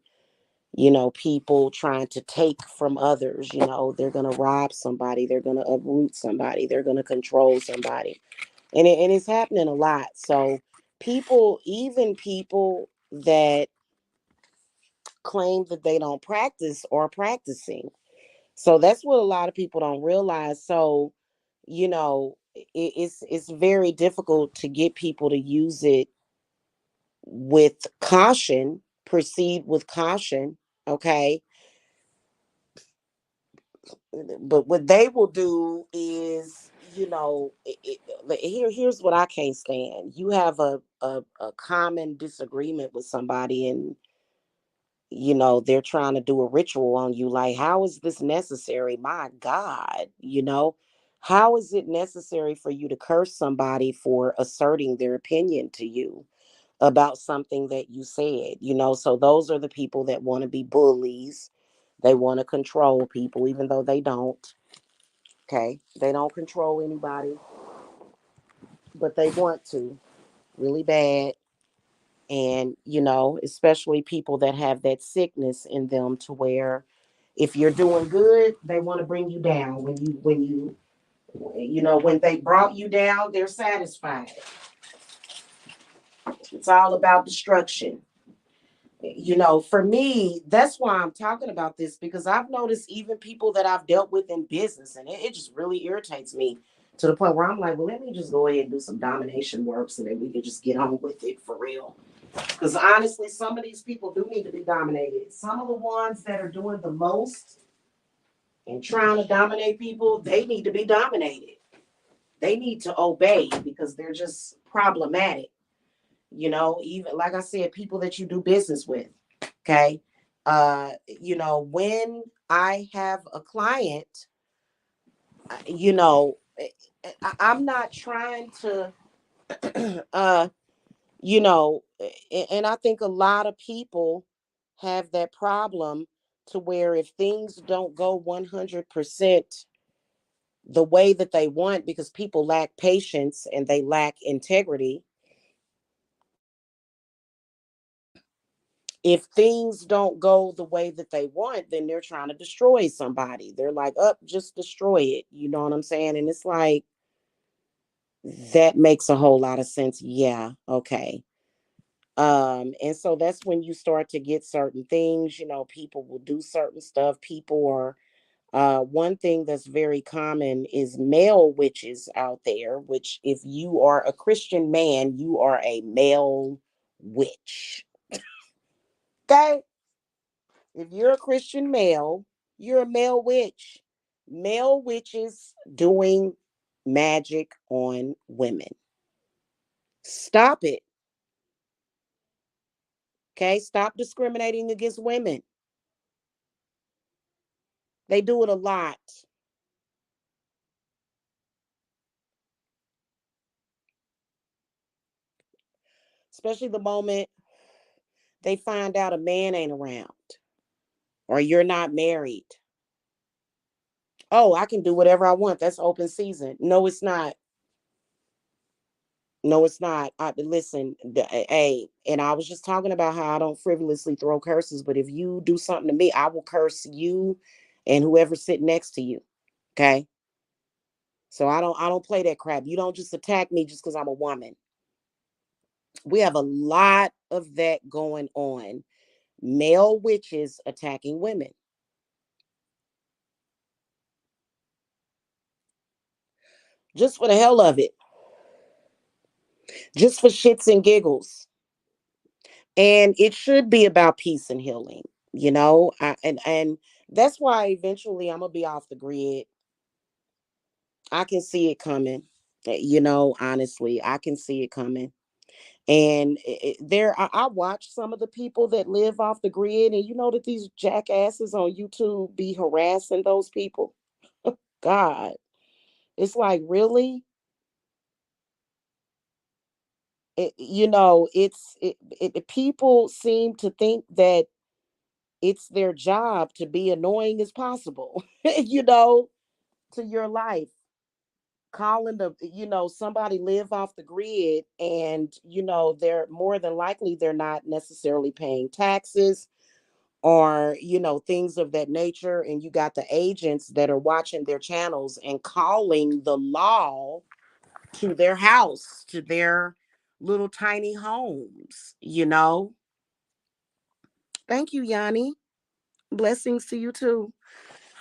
people trying to take from others. They're going to rob somebody, they're going to uproot somebody, they're going to control somebody. And it's happening a lot. So people, even people that claim that they don't practice, are practicing. So that's what a lot of people don't realize. So it's very difficult to get people to use it with caution, proceed with caution. Okay. But what they will do is, here's what I can't stand. You have a common disagreement with somebody, and they're trying to do a ritual on you. Like, how is this necessary? My God, how is it necessary for you to curse somebody for asserting their opinion to you about something that you said? So those are the people that want to be bullies. They want to control people, even though they don't. Okay. They don't control anybody, but they want to really bad. And especially people that have that sickness in them, to where if you're doing good, they want to bring you down. When they brought you down, they're satisfied. It's all about destruction. For me, that's why I'm talking about this, because I've noticed even people that I've dealt with in business, and it just really irritates me to the point where I'm like, well, let me just go ahead and do some domination work so that we can just get on with it for real. Because honestly, some of these people do need to be dominated. Some of the ones that are doing the most and trying to dominate people, they need to be dominated. They need to obey because they're just problematic. Even like I said, people that you do business with. Okay. When I have a client, you know, I'm not trying to, you know, and I think a lot of people have that problem, to where if things don't go 100% the way that they want, because people lack patience and they lack integrity. If things don't go the way that they want, then they're trying to destroy somebody. They're like, up, just destroy it. You know what I'm saying? And it's like, that makes a whole lot of sense. Yeah, okay. And so that's when you start to get certain things, people will do certain stuff. People are one thing that's very common is male witches out there, which if you are a Christian man, you are a male witch. Okay? If you're a Christian male, you're a male witch. Male witches doing magic on women. Stop it. Okay? Stop discriminating against women. They do it a lot, especially the moment they find out a man ain't around or you're not married. Oh, I can do whatever I want. That's open season. No, it's not. No, it's not. Listen, hey, and I was just talking about how I don't frivolously throw curses, but if you do something to me, I will curse you and whoever's sitting next to you. Okay. So I don't play that crap. You don't just attack me just because I'm a woman. We have a lot of that going on. Male witches attacking women. Just for the hell of it. Just for shits and giggles. And it should be about peace and healing, and that's why eventually I'm gonna be off the grid. I can see it coming. Honestly, I can see it coming. And I watch some of the people that live off the grid, and you know that these jackasses on YouTube be harassing those people. God, it's like, really. People seem to think that it's their job to be annoying as possible, to your life. Calling somebody live off the grid, and they're more than likely they're not necessarily paying taxes, or things of that nature, and you got the agents that are watching their channels and calling the law to their house, to their little tiny homes. Thank you, Yanni. Blessings to you too.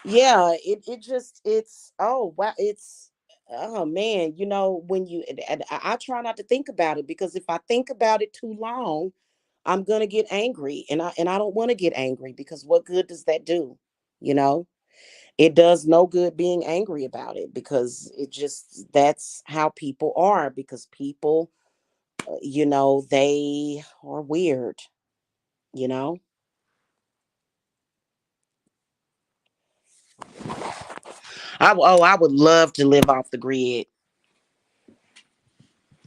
Yeah, it's oh wow, it's oh man, when and I try not to think about it, because if I think about it too long, I'm gonna get angry, and I don't want to get angry, because what good does that do? You know, it does no good being angry about it, because that's how people are, because people, they are weird, you know. I would love to live off the grid,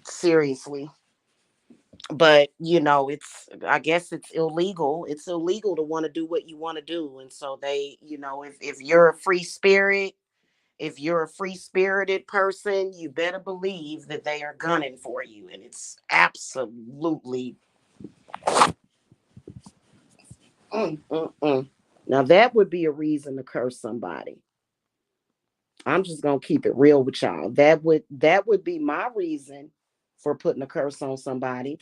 seriously. But I guess it's illegal to want to do what you want to do. And so they, if you're a free spirit, if you're a free spirited person, you better believe that they are gunning for you, and it's absolutely Mm. Now that would be a reason to curse somebody. I'm just gonna keep it real with y'all. That would be my reason for putting a curse on somebody.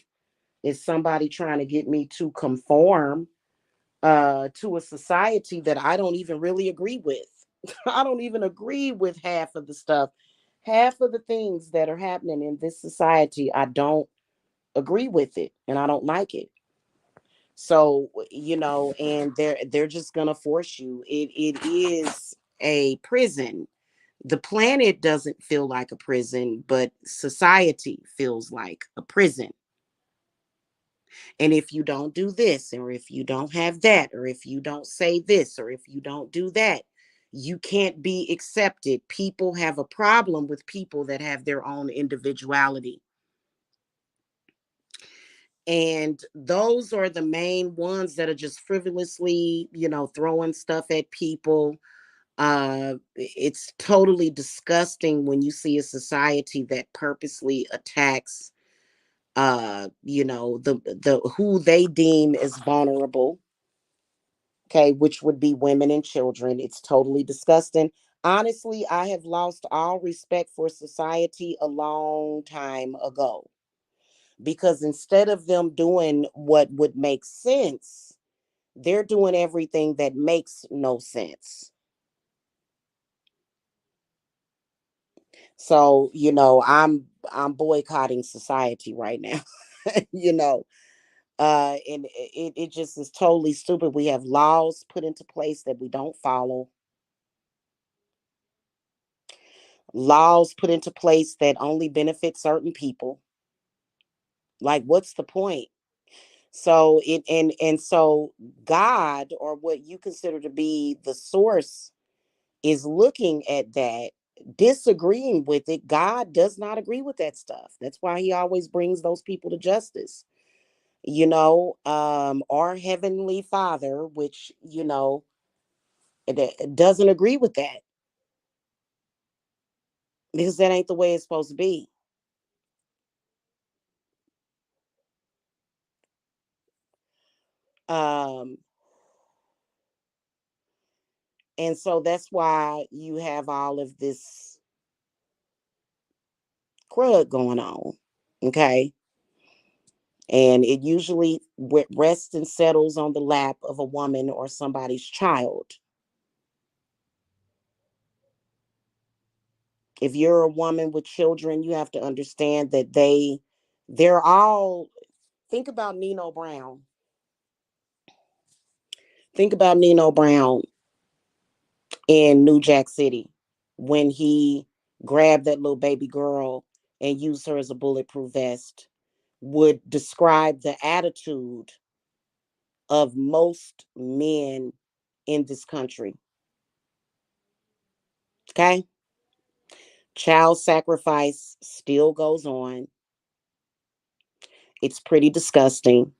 Is somebody trying to get me to conform to a society that I don't even really agree with. I don't even agree with half of the stuff. Half of the things that are happening in this society, I don't agree with it and I don't like it. So, and they're just gonna force you. It is a prison. The planet doesn't feel like a prison, but society feels like a prison. And if you don't do this, or if you don't have that, or if you don't say this, or if you don't do that, you can't be accepted. People have a problem with people that have their own individuality. And those are the main ones that are just frivolously, throwing stuff at people. It's totally disgusting when you see a society that purposely attacks the who they deem as vulnerable, okay, which would be women and children. It's totally disgusting. Honestly, I have lost all respect for society a long time ago, because instead of them doing what would make sense, they're doing everything that makes no sense. So, I'm boycotting society right now. you know and it just is totally stupid. We have laws put into place that we don't follow, laws put into place that only benefit certain people. Like, what's the point? So it and so God, or what you consider to be the source, is looking at that, disagreeing with it. God does not agree with that stuff. That's why he always brings those people to justice. Our heavenly Father, which, doesn't agree with that, because that ain't the way it's supposed to be. Um, and so that's why you have all of this crud going on. Okay. And it usually rests and settles on the lap of a woman or somebody's child. If you're a woman with children, you have to understand that they're all, think about Nino Brown. Think about Nino Brown in New Jack City, when he grabbed that little baby girl and used her as a bulletproof vest, would describe the attitude of most men in this country. Okay? Child sacrifice still goes on. It's pretty disgusting.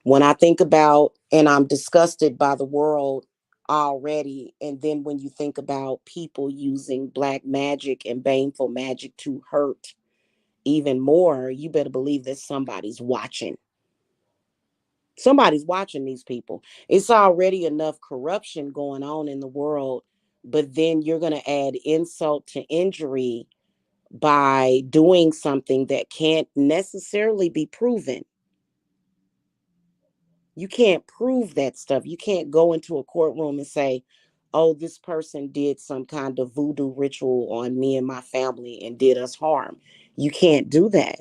When I think about, and I'm disgusted by the world already, and then when you think about people using black magic and baneful magic to hurt even more, you better believe that somebody's watching. Somebody's watching these people. It's already enough corruption going on in the world, but then you're going to add insult to injury by doing something that can't necessarily be proven. You can't prove that stuff. You can't go into a courtroom and say, oh, this person did some kind of voodoo ritual on me and my family and did us harm. You can't do that.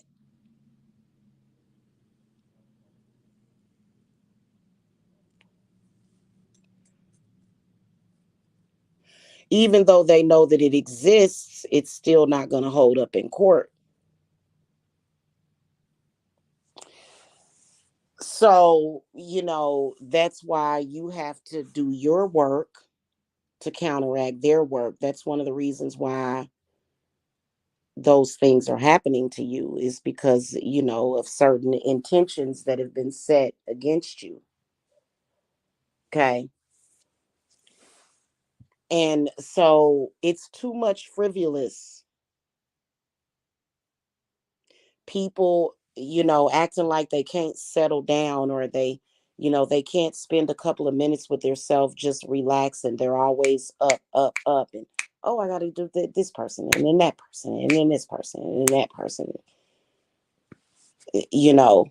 Even though they know that it exists, it's still not going to hold up in court. So, that's why you have to do your work to counteract their work. That's one of the reasons why those things are happening to you, is because, of certain intentions that have been set against you. Okay. And so it's too much frivolous people acting like they can't settle down, or they can't spend a couple of minutes with themselves just relaxing. They're always up, up, up. And, oh, I got to do this person, and then that person, and then this person, and then that person. You know,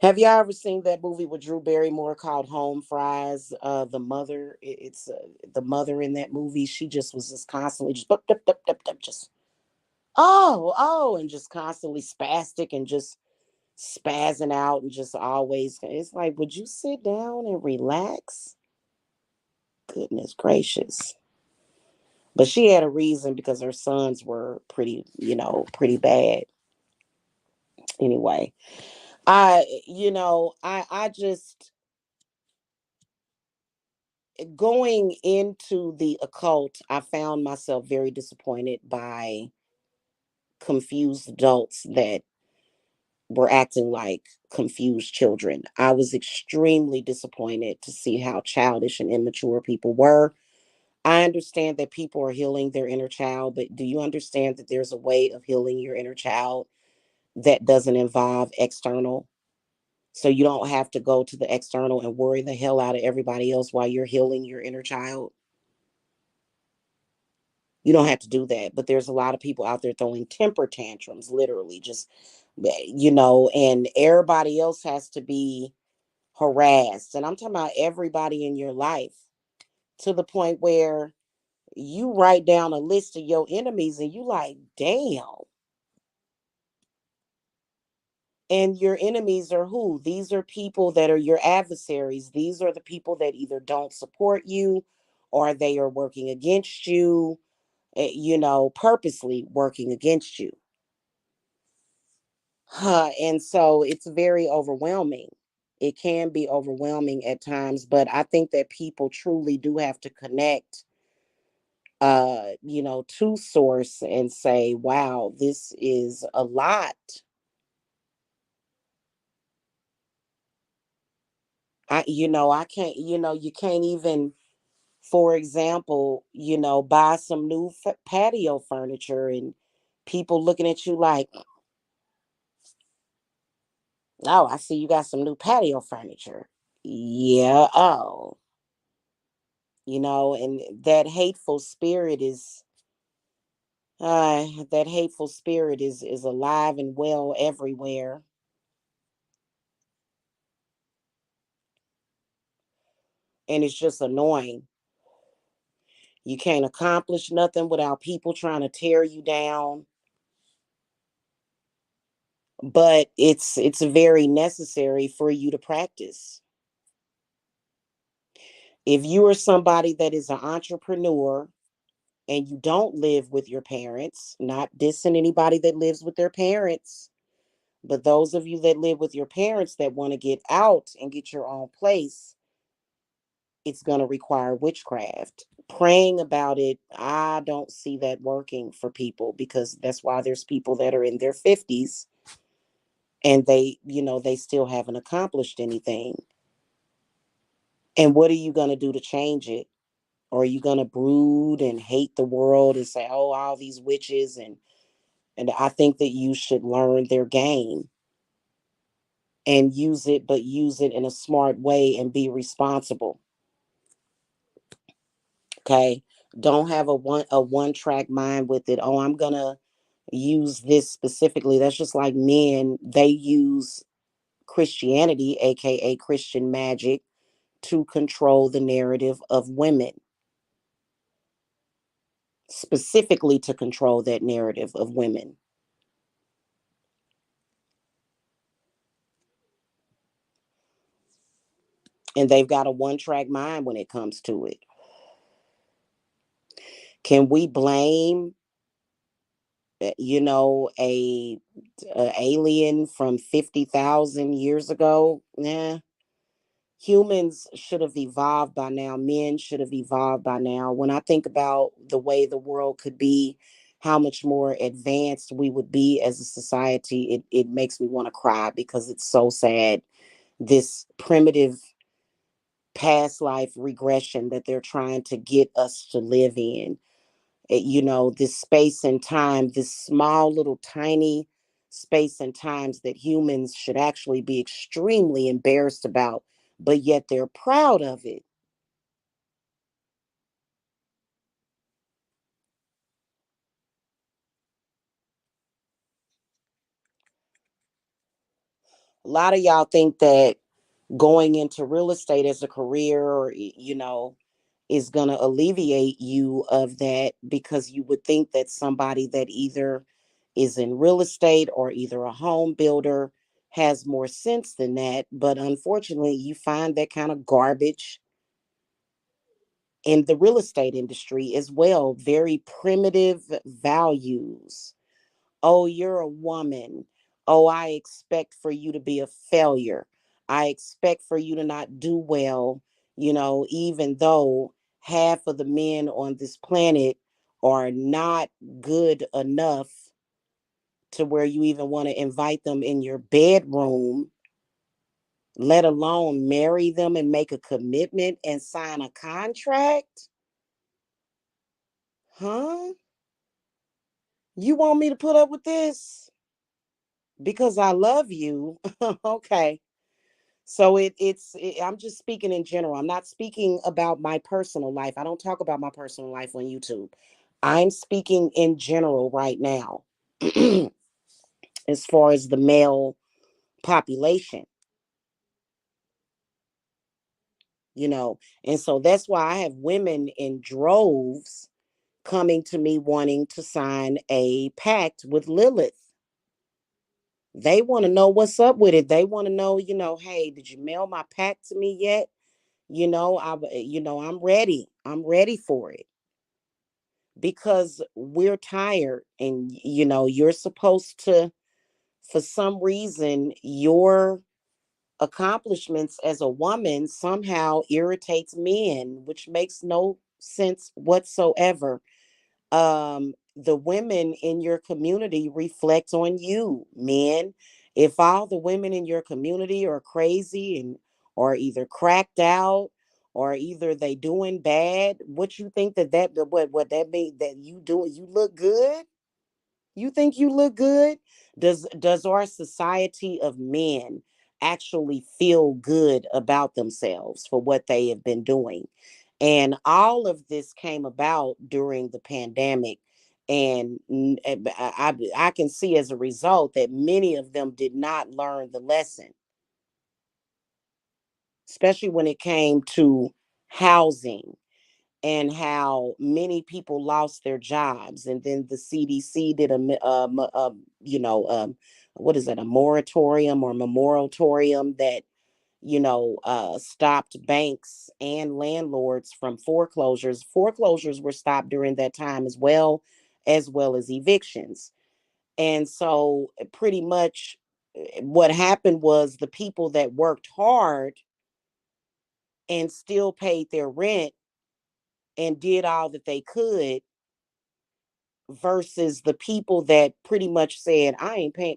have y'all ever seen that movie with Drew Barrymore called Home Fries? The mother, it's the mother in that movie. She just was just constantly just, bup, bup, bup, bup, bup, just, oh, and just constantly spastic and just spazzing out and just always. It's like, would you sit down and relax? Goodness gracious. But she had a reason, because her sons were pretty bad. Anyway, I just, going into the occult, I found myself very disappointed by confused adults that were acting like confused children. I was extremely disappointed to see how childish and immature people were. I understand that people are healing their inner child, but do you understand that there's a way of healing your inner child that doesn't involve external? So you don't have to go to the external and worry the hell out of everybody else while you're healing your inner child. You don't have to do that. But there's a lot of people out there throwing temper tantrums, literally, just, and everybody else has to be harassed. And I'm talking about everybody in your life, to the point where you write down a list of your enemies and you like, damn. And your enemies are who? These are people that are your adversaries. These are the people that either don't support you, or they are working against you, purposely working against you. And so it's very overwhelming. It can be overwhelming at times, but I think that people truly do have to connect, to source and say, wow, this is a lot. I can't, you can't even, for example, buy some new patio furniture, and people looking at you like, oh, I see you got some new patio furniture. Yeah, oh, and that hateful spirit is alive and well everywhere. And it's just annoying. You can't accomplish nothing without people trying to tear you down. But it's very necessary for you to practice. If you are somebody that is an entrepreneur and you don't live with your parents, not dissing anybody that lives with their parents, but those of you that live with your parents that want to get out and get your own place, it's going to require witchcraft. Praying about it, I don't see that working for people, because that's why there's people that are in their 50s and they still haven't accomplished anything. And what are you going to do to change it? Or are you going to brood and hate the world and say, oh, all these witches? And I think that you should learn their game and use it, but use it in a smart way and be responsible. Okay. Don't have a one track mind with it. Oh, I'm gonna use this specifically. That's just like men. They use Christianity, aka Christian magic, to control the narrative of women, specifically to control that narrative of women. And they've got a one track mind when it comes to it. Can we blame, a alien from 50,000 years ago? Nah. Humans should have evolved by now. Men should have evolved by now. When I think about the way the world could be, how much more advanced we would be as a society, it makes me want to cry, because it's so sad. This primitive past life regression that they're trying to get us to live in. This space and time, this small little tiny space and times that humans should actually be extremely embarrassed about, but yet they're proud of it. A lot of y'all think that going into real estate as a career, or is going to alleviate you of that, because you would think that somebody that either is in real estate or either a home builder has more sense than that. But unfortunately, you find that kind of garbage in the real estate industry as well. Very primitive values. Oh, you're a woman. Oh, I expect for you to be a failure. I expect for you to not do well, even though half of the men on this planet are not good enough to where you even want to invite them in your bedroom, let alone marry them and make a commitment and sign a contract. Huh? You want me to put up with this because I love you? Okay. So I'm just speaking in general. I'm not speaking about my personal life. I don't talk about my personal life on YouTube. I'm speaking in general right now as far as the male population, you know. And so that's why I have women in droves coming to me wanting to sign a pact with Lilith. They want to know what's up with it. They want to know, hey, did you mail my pact to me yet? I'm ready. I'm ready for it, because we're tired, and you're supposed to, for some reason, your accomplishments as a woman somehow irritates men, which makes no sense whatsoever. The women in your community reflect on you, men. If all the women in your community are crazy and or either cracked out, or either they doing bad, what you think what that mean, that you look good? You think you look good? Does our society of men actually feel good about themselves for what they have been doing? And all of this came about during the pandemic. And I can see as a result that many of them did not learn the lesson, especially when it came to housing, and how many people lost their jobs. And then the CDC did what is it, a moratorium or moratorium that, stopped banks and landlords from foreclosures. Foreclosures were stopped during that time as well as evictions. And so pretty much what happened was the people that worked hard and still paid their rent and did all that they could, versus the people that pretty much said, I ain't paying.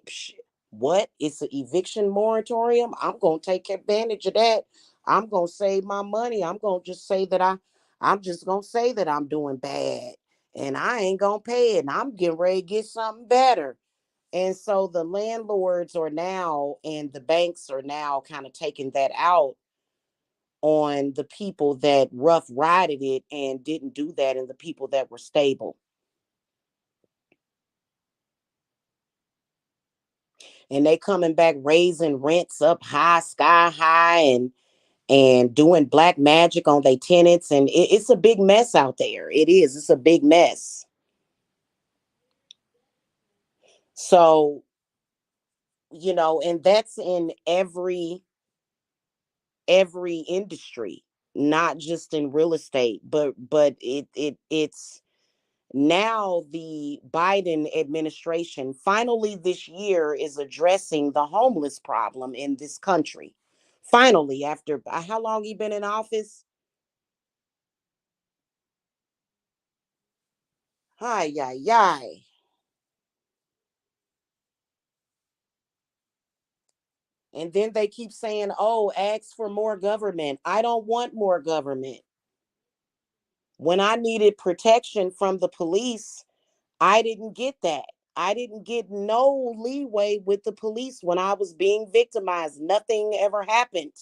What? It's an eviction moratorium. I'm going to take advantage of that. I'm going to save my money. I'm going to just say that I'm just going to say that I'm doing bad, and I ain't going to pay it. And I'm getting ready to get something better. And so the landlords are now, and the banks are now kind of taking that out on the people that rough rided it and didn't do that, and the people that were stable. And they coming back raising rents up high, sky high, and doing black magic on their tenants. And it's a big mess out there. It is. It's a big mess. So, and that's in every industry, not just in real estate, but it's now the Biden administration finally this year is addressing the homeless problem in this country. Finally, after how long he been in office? Hi, yi, yi. And then they keep saying, oh, ask for more government. I don't want more government. When I needed protection from the police, I didn't get that. I didn't get no leeway with the police when I was being victimized. Nothing ever happened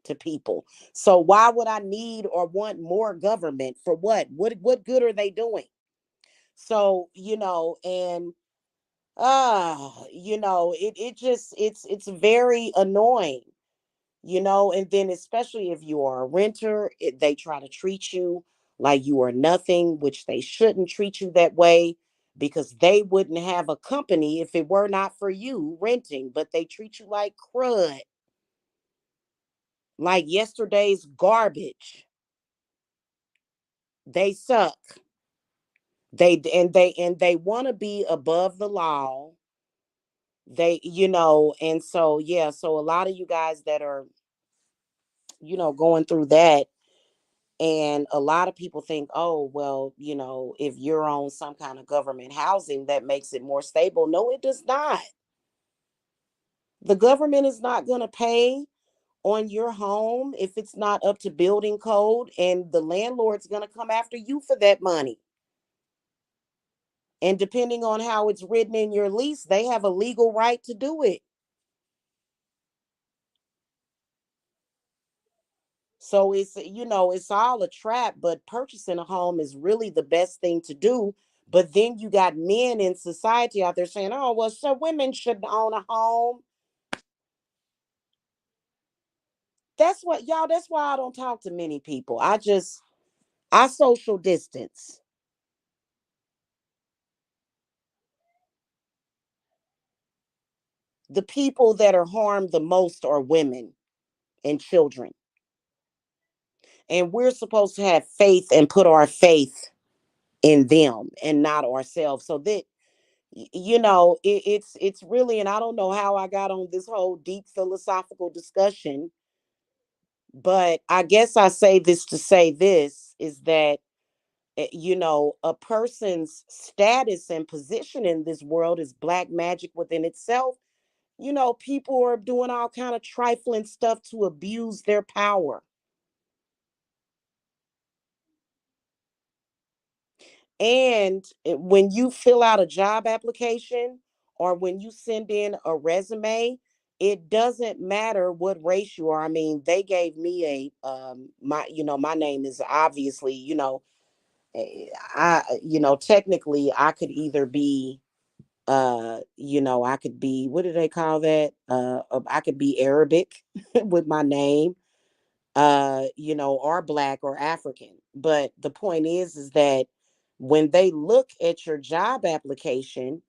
to people. So why would I need or want more government for what? What good are they doing? So, and it just it's very annoying, and then especially if you are a renter, they try to treat you like you are nothing, which they shouldn't treat you that way because they wouldn't have a company if it were not for you renting, but they treat you like crud, like yesterday's garbage. They suck. They want to be above the law. And so yeah, so a lot of you guys that are, going through that. And a lot of people think, oh, well, if you're on some kind of government housing, that makes it more stable. No, it does not. The government is not going to pay on your home if it's not up to building code, and the landlord's going to come after you for that money. And depending on how it's written in your lease, they have a legal right to do it. So it's all a trap, but purchasing a home is really the best thing to do. But then you got men in society out there saying, oh, well, so women should own a home. That's why I don't talk to many people. I social distance. The people that are harmed the most are women and children. And we're supposed to have faith and put our faith in them and not ourselves. So that it's really, and I don't know how I got on this whole deep philosophical discussion, but I guess I say this to say this is that a person's status and position in this world is black magic within itself. People are doing all kind of trifling stuff to abuse their power. And when you fill out a job application or when you send in a resume, it doesn't matter what race you are. I mean, they gave me my name is obviously, technically I could either be I could be, what do they call that? I could be Arabic with my name, or black or African. But the point is that when they look at your job application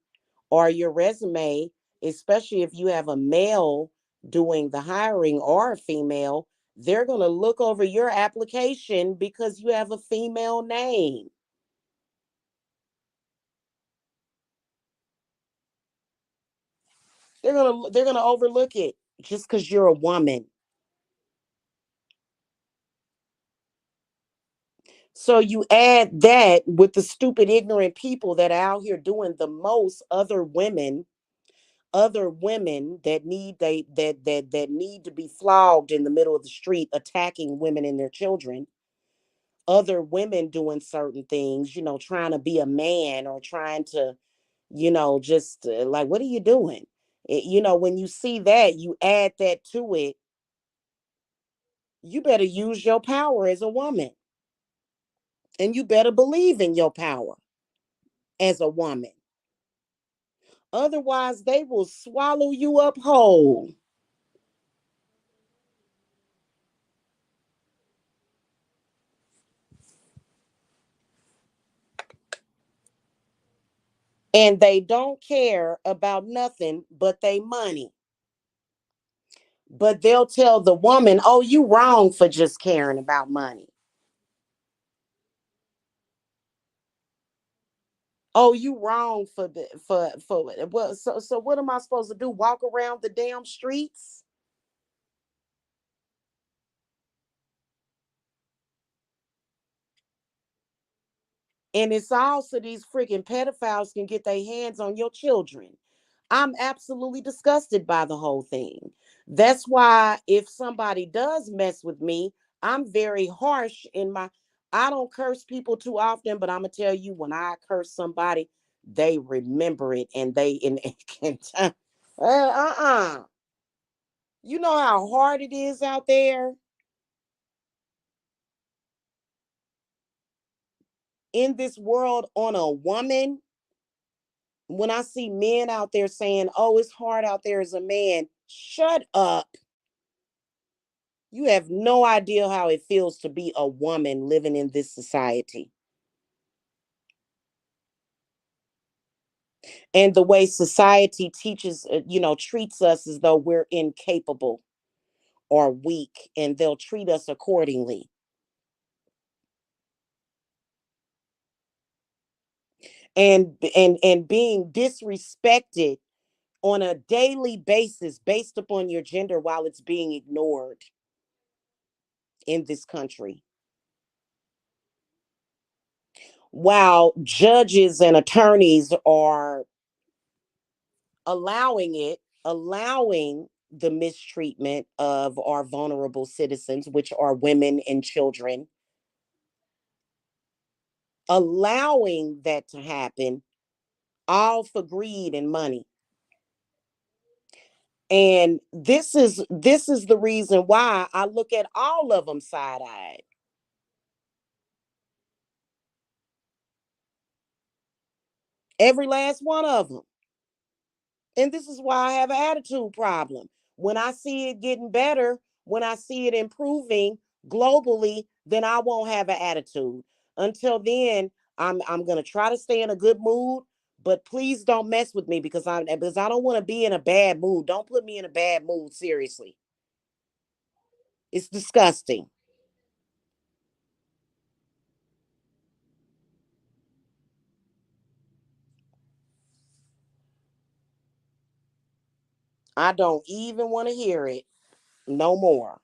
or your resume, especially if you have a male doing the hiring or a female, they're going to look over your application because you have a female name. They're going to overlook it just cuz you're a woman. So you add that with the stupid, ignorant people that are out here doing the most, other women that need to be flogged in the middle of the street, attacking women and their children. Other women doing certain things, trying to be a man or trying to, just like, what are you doing? When you see that, you add that to it. You better use your power as a woman, and you better believe in your power as a woman. Otherwise, they will swallow you up whole. And they don't care about nothing but they money. But they'll tell the woman, "Oh, you wrong for just caring about money. Oh, you wrong for the for well, so what am I supposed to do? Walk around the damn streets?" And it's all so these freaking pedophiles can get their hands on your children. I'm absolutely disgusted by the whole thing. That's why if somebody does mess with me, I'm very harsh in my, I don't curse people too often, but I'm gonna tell you when I curse somebody, they remember it and they in can uh-uh. You know how hard it is out there in this world on a woman. When I see men out there saying, "Oh, it's hard out there as a man," shut up. You have no idea how it feels to be a woman living in this society. And the way society teaches, treats us as though we're incapable or weak, and they'll treat us accordingly. And being disrespected on a daily basis based upon your gender while it's being ignored in this country. While judges and attorneys are allowing it, allowing the mistreatment of our vulnerable citizens, which are women and children, allowing that to happen, all for greed and money. And this is the reason why I look at all of them side-eyed. Every last one of them. And this is why I have an attitude problem. When I see it getting better, when I see it improving globally, then I won't have an attitude. Until then, I'm gonna try to stay in a good mood, but please don't mess with me because I don't want to be in a bad mood. Don't put me in a bad mood, seriously. It's disgusting. I don't even want to hear it no more.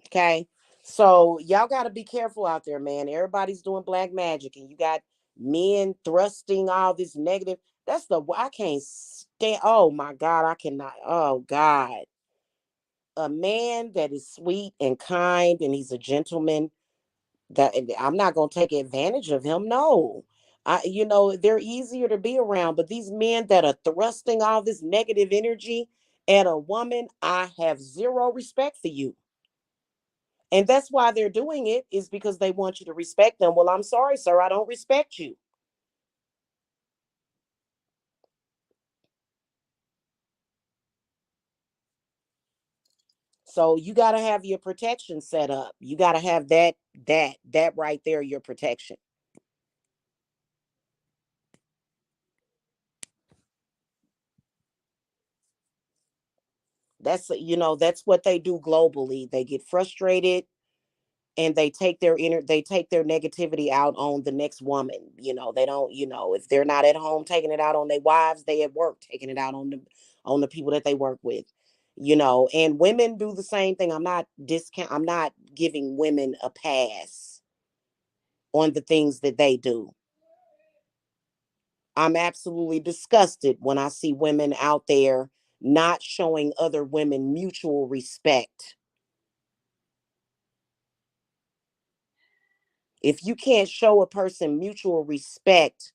Okay. So y'all got to be careful out there, man. Everybody's doing black magic, and you got men thrusting all this negative. That's I can't stand. Oh my God, I cannot. Oh God, a man that is sweet and kind, and he's a gentleman. That I'm not gonna take advantage of him. No, they're easier to be around, but these men that are thrusting all this negative energy at a woman, I have zero respect for you. And that's why they're doing it, is because they want you to respect them. Well, I'm sorry, sir, I don't respect you. So you got to have your protection set up. You got to have that right there, your protection. That's what they do globally. They get frustrated and they take their negativity out on the next woman. They don't, if they're not at home taking it out on their wives, they at work taking it out on the people that they work with. And women do the same thing. I'm not giving women a pass on the things that they do. I'm absolutely disgusted when I see women out there not showing other women mutual respect. If you can't show a person mutual respect,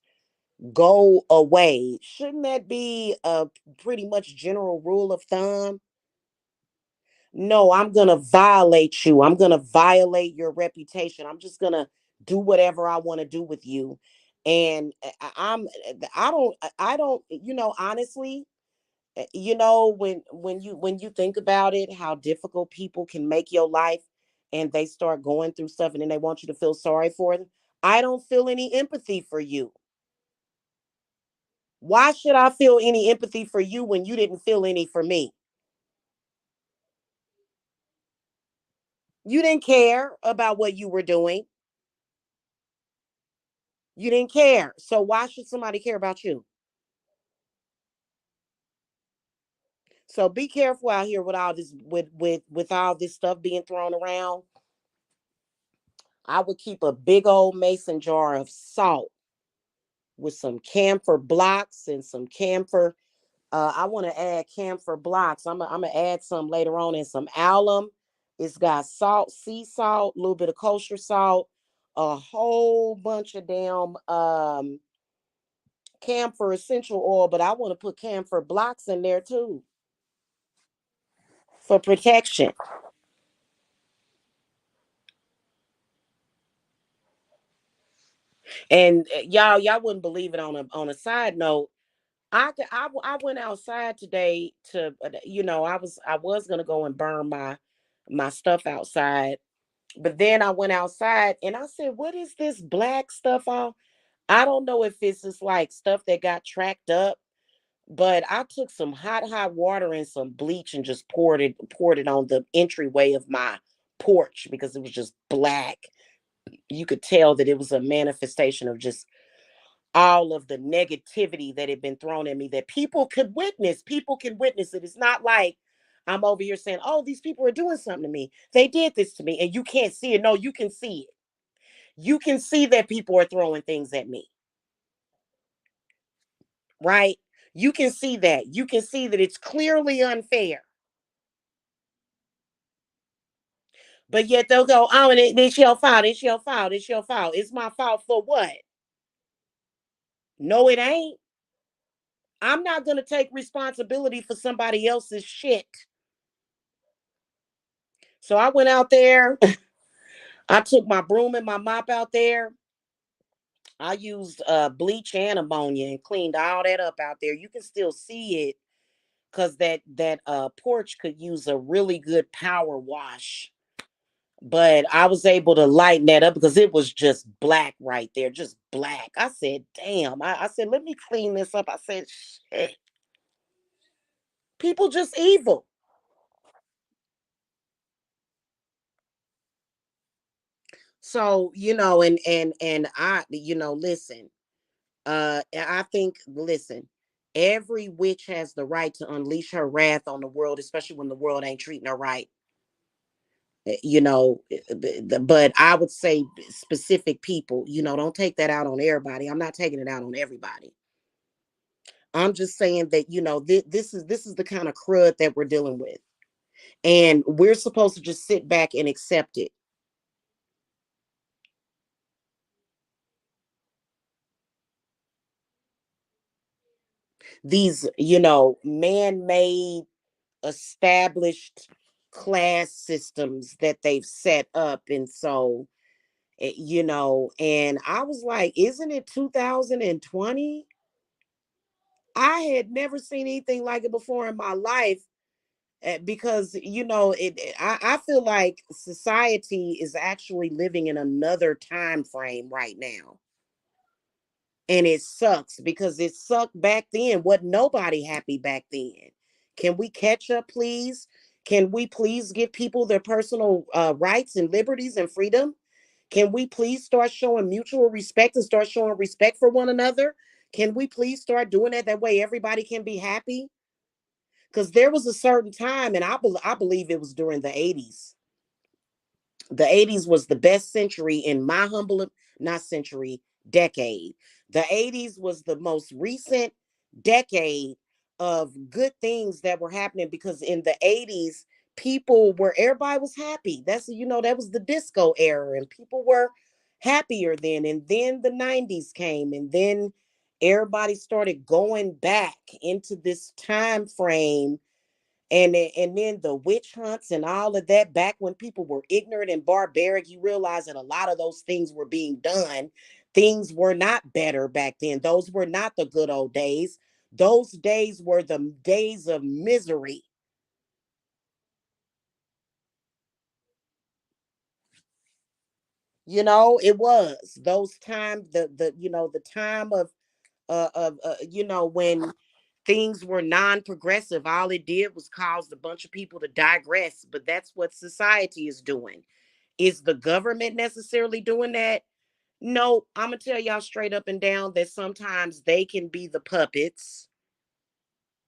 go away. Shouldn't that be a pretty much general rule of thumb? No, I'm going to violate you. I'm going to violate your reputation. I'm just going to do whatever I want to do with you. And I don't, honestly, when you think about it, how difficult people can make your life, and they start going through stuff and then they want you to feel sorry for them. I don't feel any empathy for you. Why should I feel any empathy for you when you didn't feel any for me? You didn't care about what you were doing. You didn't care. So why should somebody care about you? So be careful out here with all this with all this stuff being thrown around. I would keep a big old mason jar of salt with some camphor blocks and some camphor. I want to add camphor blocks. I'm gonna add some later on, and some alum. It's got salt, sea salt, a little bit of kosher salt, a whole bunch of damn camphor essential oil, but I want to put camphor blocks in there too for protection. And y'all wouldn't believe it, on a side note. I went outside today to, I was gonna go and burn my stuff outside, but then I went outside and I said, "What is this black stuff all?" I don't know if it's just like stuff that got tracked up, but I took some hot water and some bleach and just poured it on the entryway of my porch because it was just black. You could tell that it was a manifestation of just all of the negativity that had been thrown at me, that people could witness. People can witness it. It's not like I'm over here saying, "Oh, these people are doing something to me. They did this to me," and you can't see it. No, you can see it. You can see that people are throwing things at me, right? You can see that. You can see that it's clearly unfair. But yet they'll go, "Oh, and it's your fault. It's your fault. It's your fault. It's my fault for what?" No, it ain't. I'm not going to take responsibility for somebody else's shit. So I went out there. I took my broom and my mop out there. I used bleach and ammonia and cleaned all that up out there. You can still see it because that porch could use a really good power wash. But I was able to lighten that up because it was just black right there, just black. I said, "Damn!" I said, "Let me clean this up." I said, "Shit, people just evil." So and listen. I think, listen, every witch has the right to unleash her wrath on the world, especially when the world ain't treating her right. But I would say specific people, don't take that out on everybody. I'm not taking it out on everybody. I'm just saying that, this is the kind of crud that we're dealing with. And we're supposed to just sit back and accept it. These, man-made, established class systems that they've set up. And so, and I was like, "Isn't it 2020?" I had never seen anything like it before in my life. Because I feel like society is actually living in another time frame right now, and it sucks because it sucked back then. What Nobody happy back then. Can we catch up, please? Can we please give people their personal rights and liberties and freedom? Can we please start showing mutual respect and start showing respect for one another? Can we please start doing that? That way everybody can be happy. Because there was a certain time, and I believe it was during the 80s. The 80s was the best century in my humble, not century, decade. The 80s was the most recent decade of good things that were happening, because in the 80s, everybody was happy. That was the disco era, and people were happier then. And then the 90s came, and then everybody started going back into this time frame, and then the witch hunts and all of that. Back when people were ignorant and barbaric, you realize that a lot of those things were being done. Things were not better back then. Those were not the good old days. Those days were the days of misery. It was those time the time of when things were non-progressive. All it did was cause a bunch of people to digress. But that's what society is doing. Is the government necessarily doing that? No, I'm gonna tell y'all straight up and down that sometimes they can be the puppets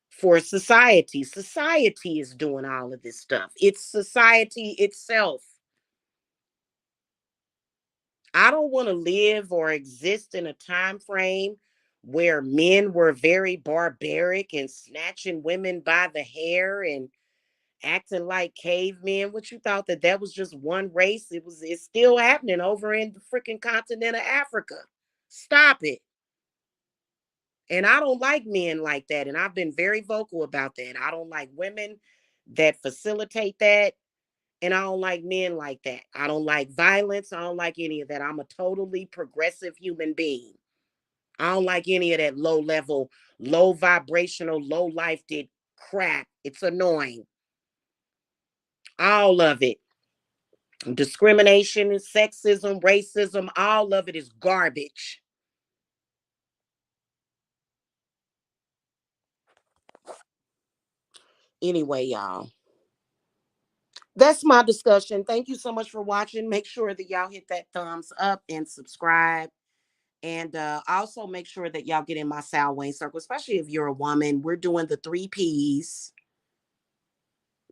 for society. Society is doing all of this stuff. It's society itself. I don't want to live or exist in a time frame where men were very barbaric and snatching women by the hair, acting like cavemen. What you thought that was just one race? It's still happening over in the freaking continent of Africa. Stop it. And I don't like men like that. And I've been very vocal about that. I don't like women that facilitate that. And I don't like men like that. I don't like violence. I don't like any of that. I'm a totally progressive human being. I don't like any of that low level, low vibrational, low life did crap. It's annoying. All of it. Discrimination, sexism, racism, all of it is garbage. Anyway, y'all, that's my discussion. Thank you so much for watching. Make sure that y'all hit that thumbs up and subscribe. And also make sure that y'all get in my Sal Wayne circle, especially if you're a woman. We're doing the 3 Ps: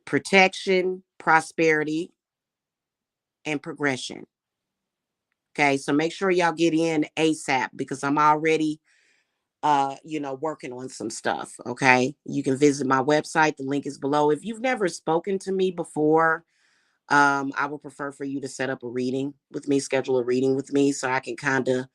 protection, prosperity, and progression. Okay, so make sure y'all get in ASAP because I'm already working on some stuff. Okay, you can visit my website. The link is below. If you've never spoken to me before, I would prefer for you to set up a reading with me, schedule a reading with me so I can kind of,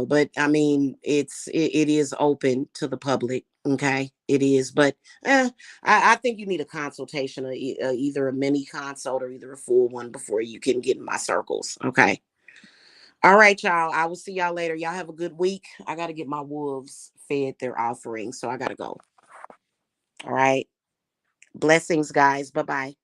but I mean, it is open to the public. Okay, it is, but I think you need a consultation, either a mini consult or either a full one before you can get in my circles. Okay. All right, y'all. I will see y'all later. Y'all have a good week. I got to get my wolves fed their offering, so I got to go. All right. Blessings, guys. Bye bye.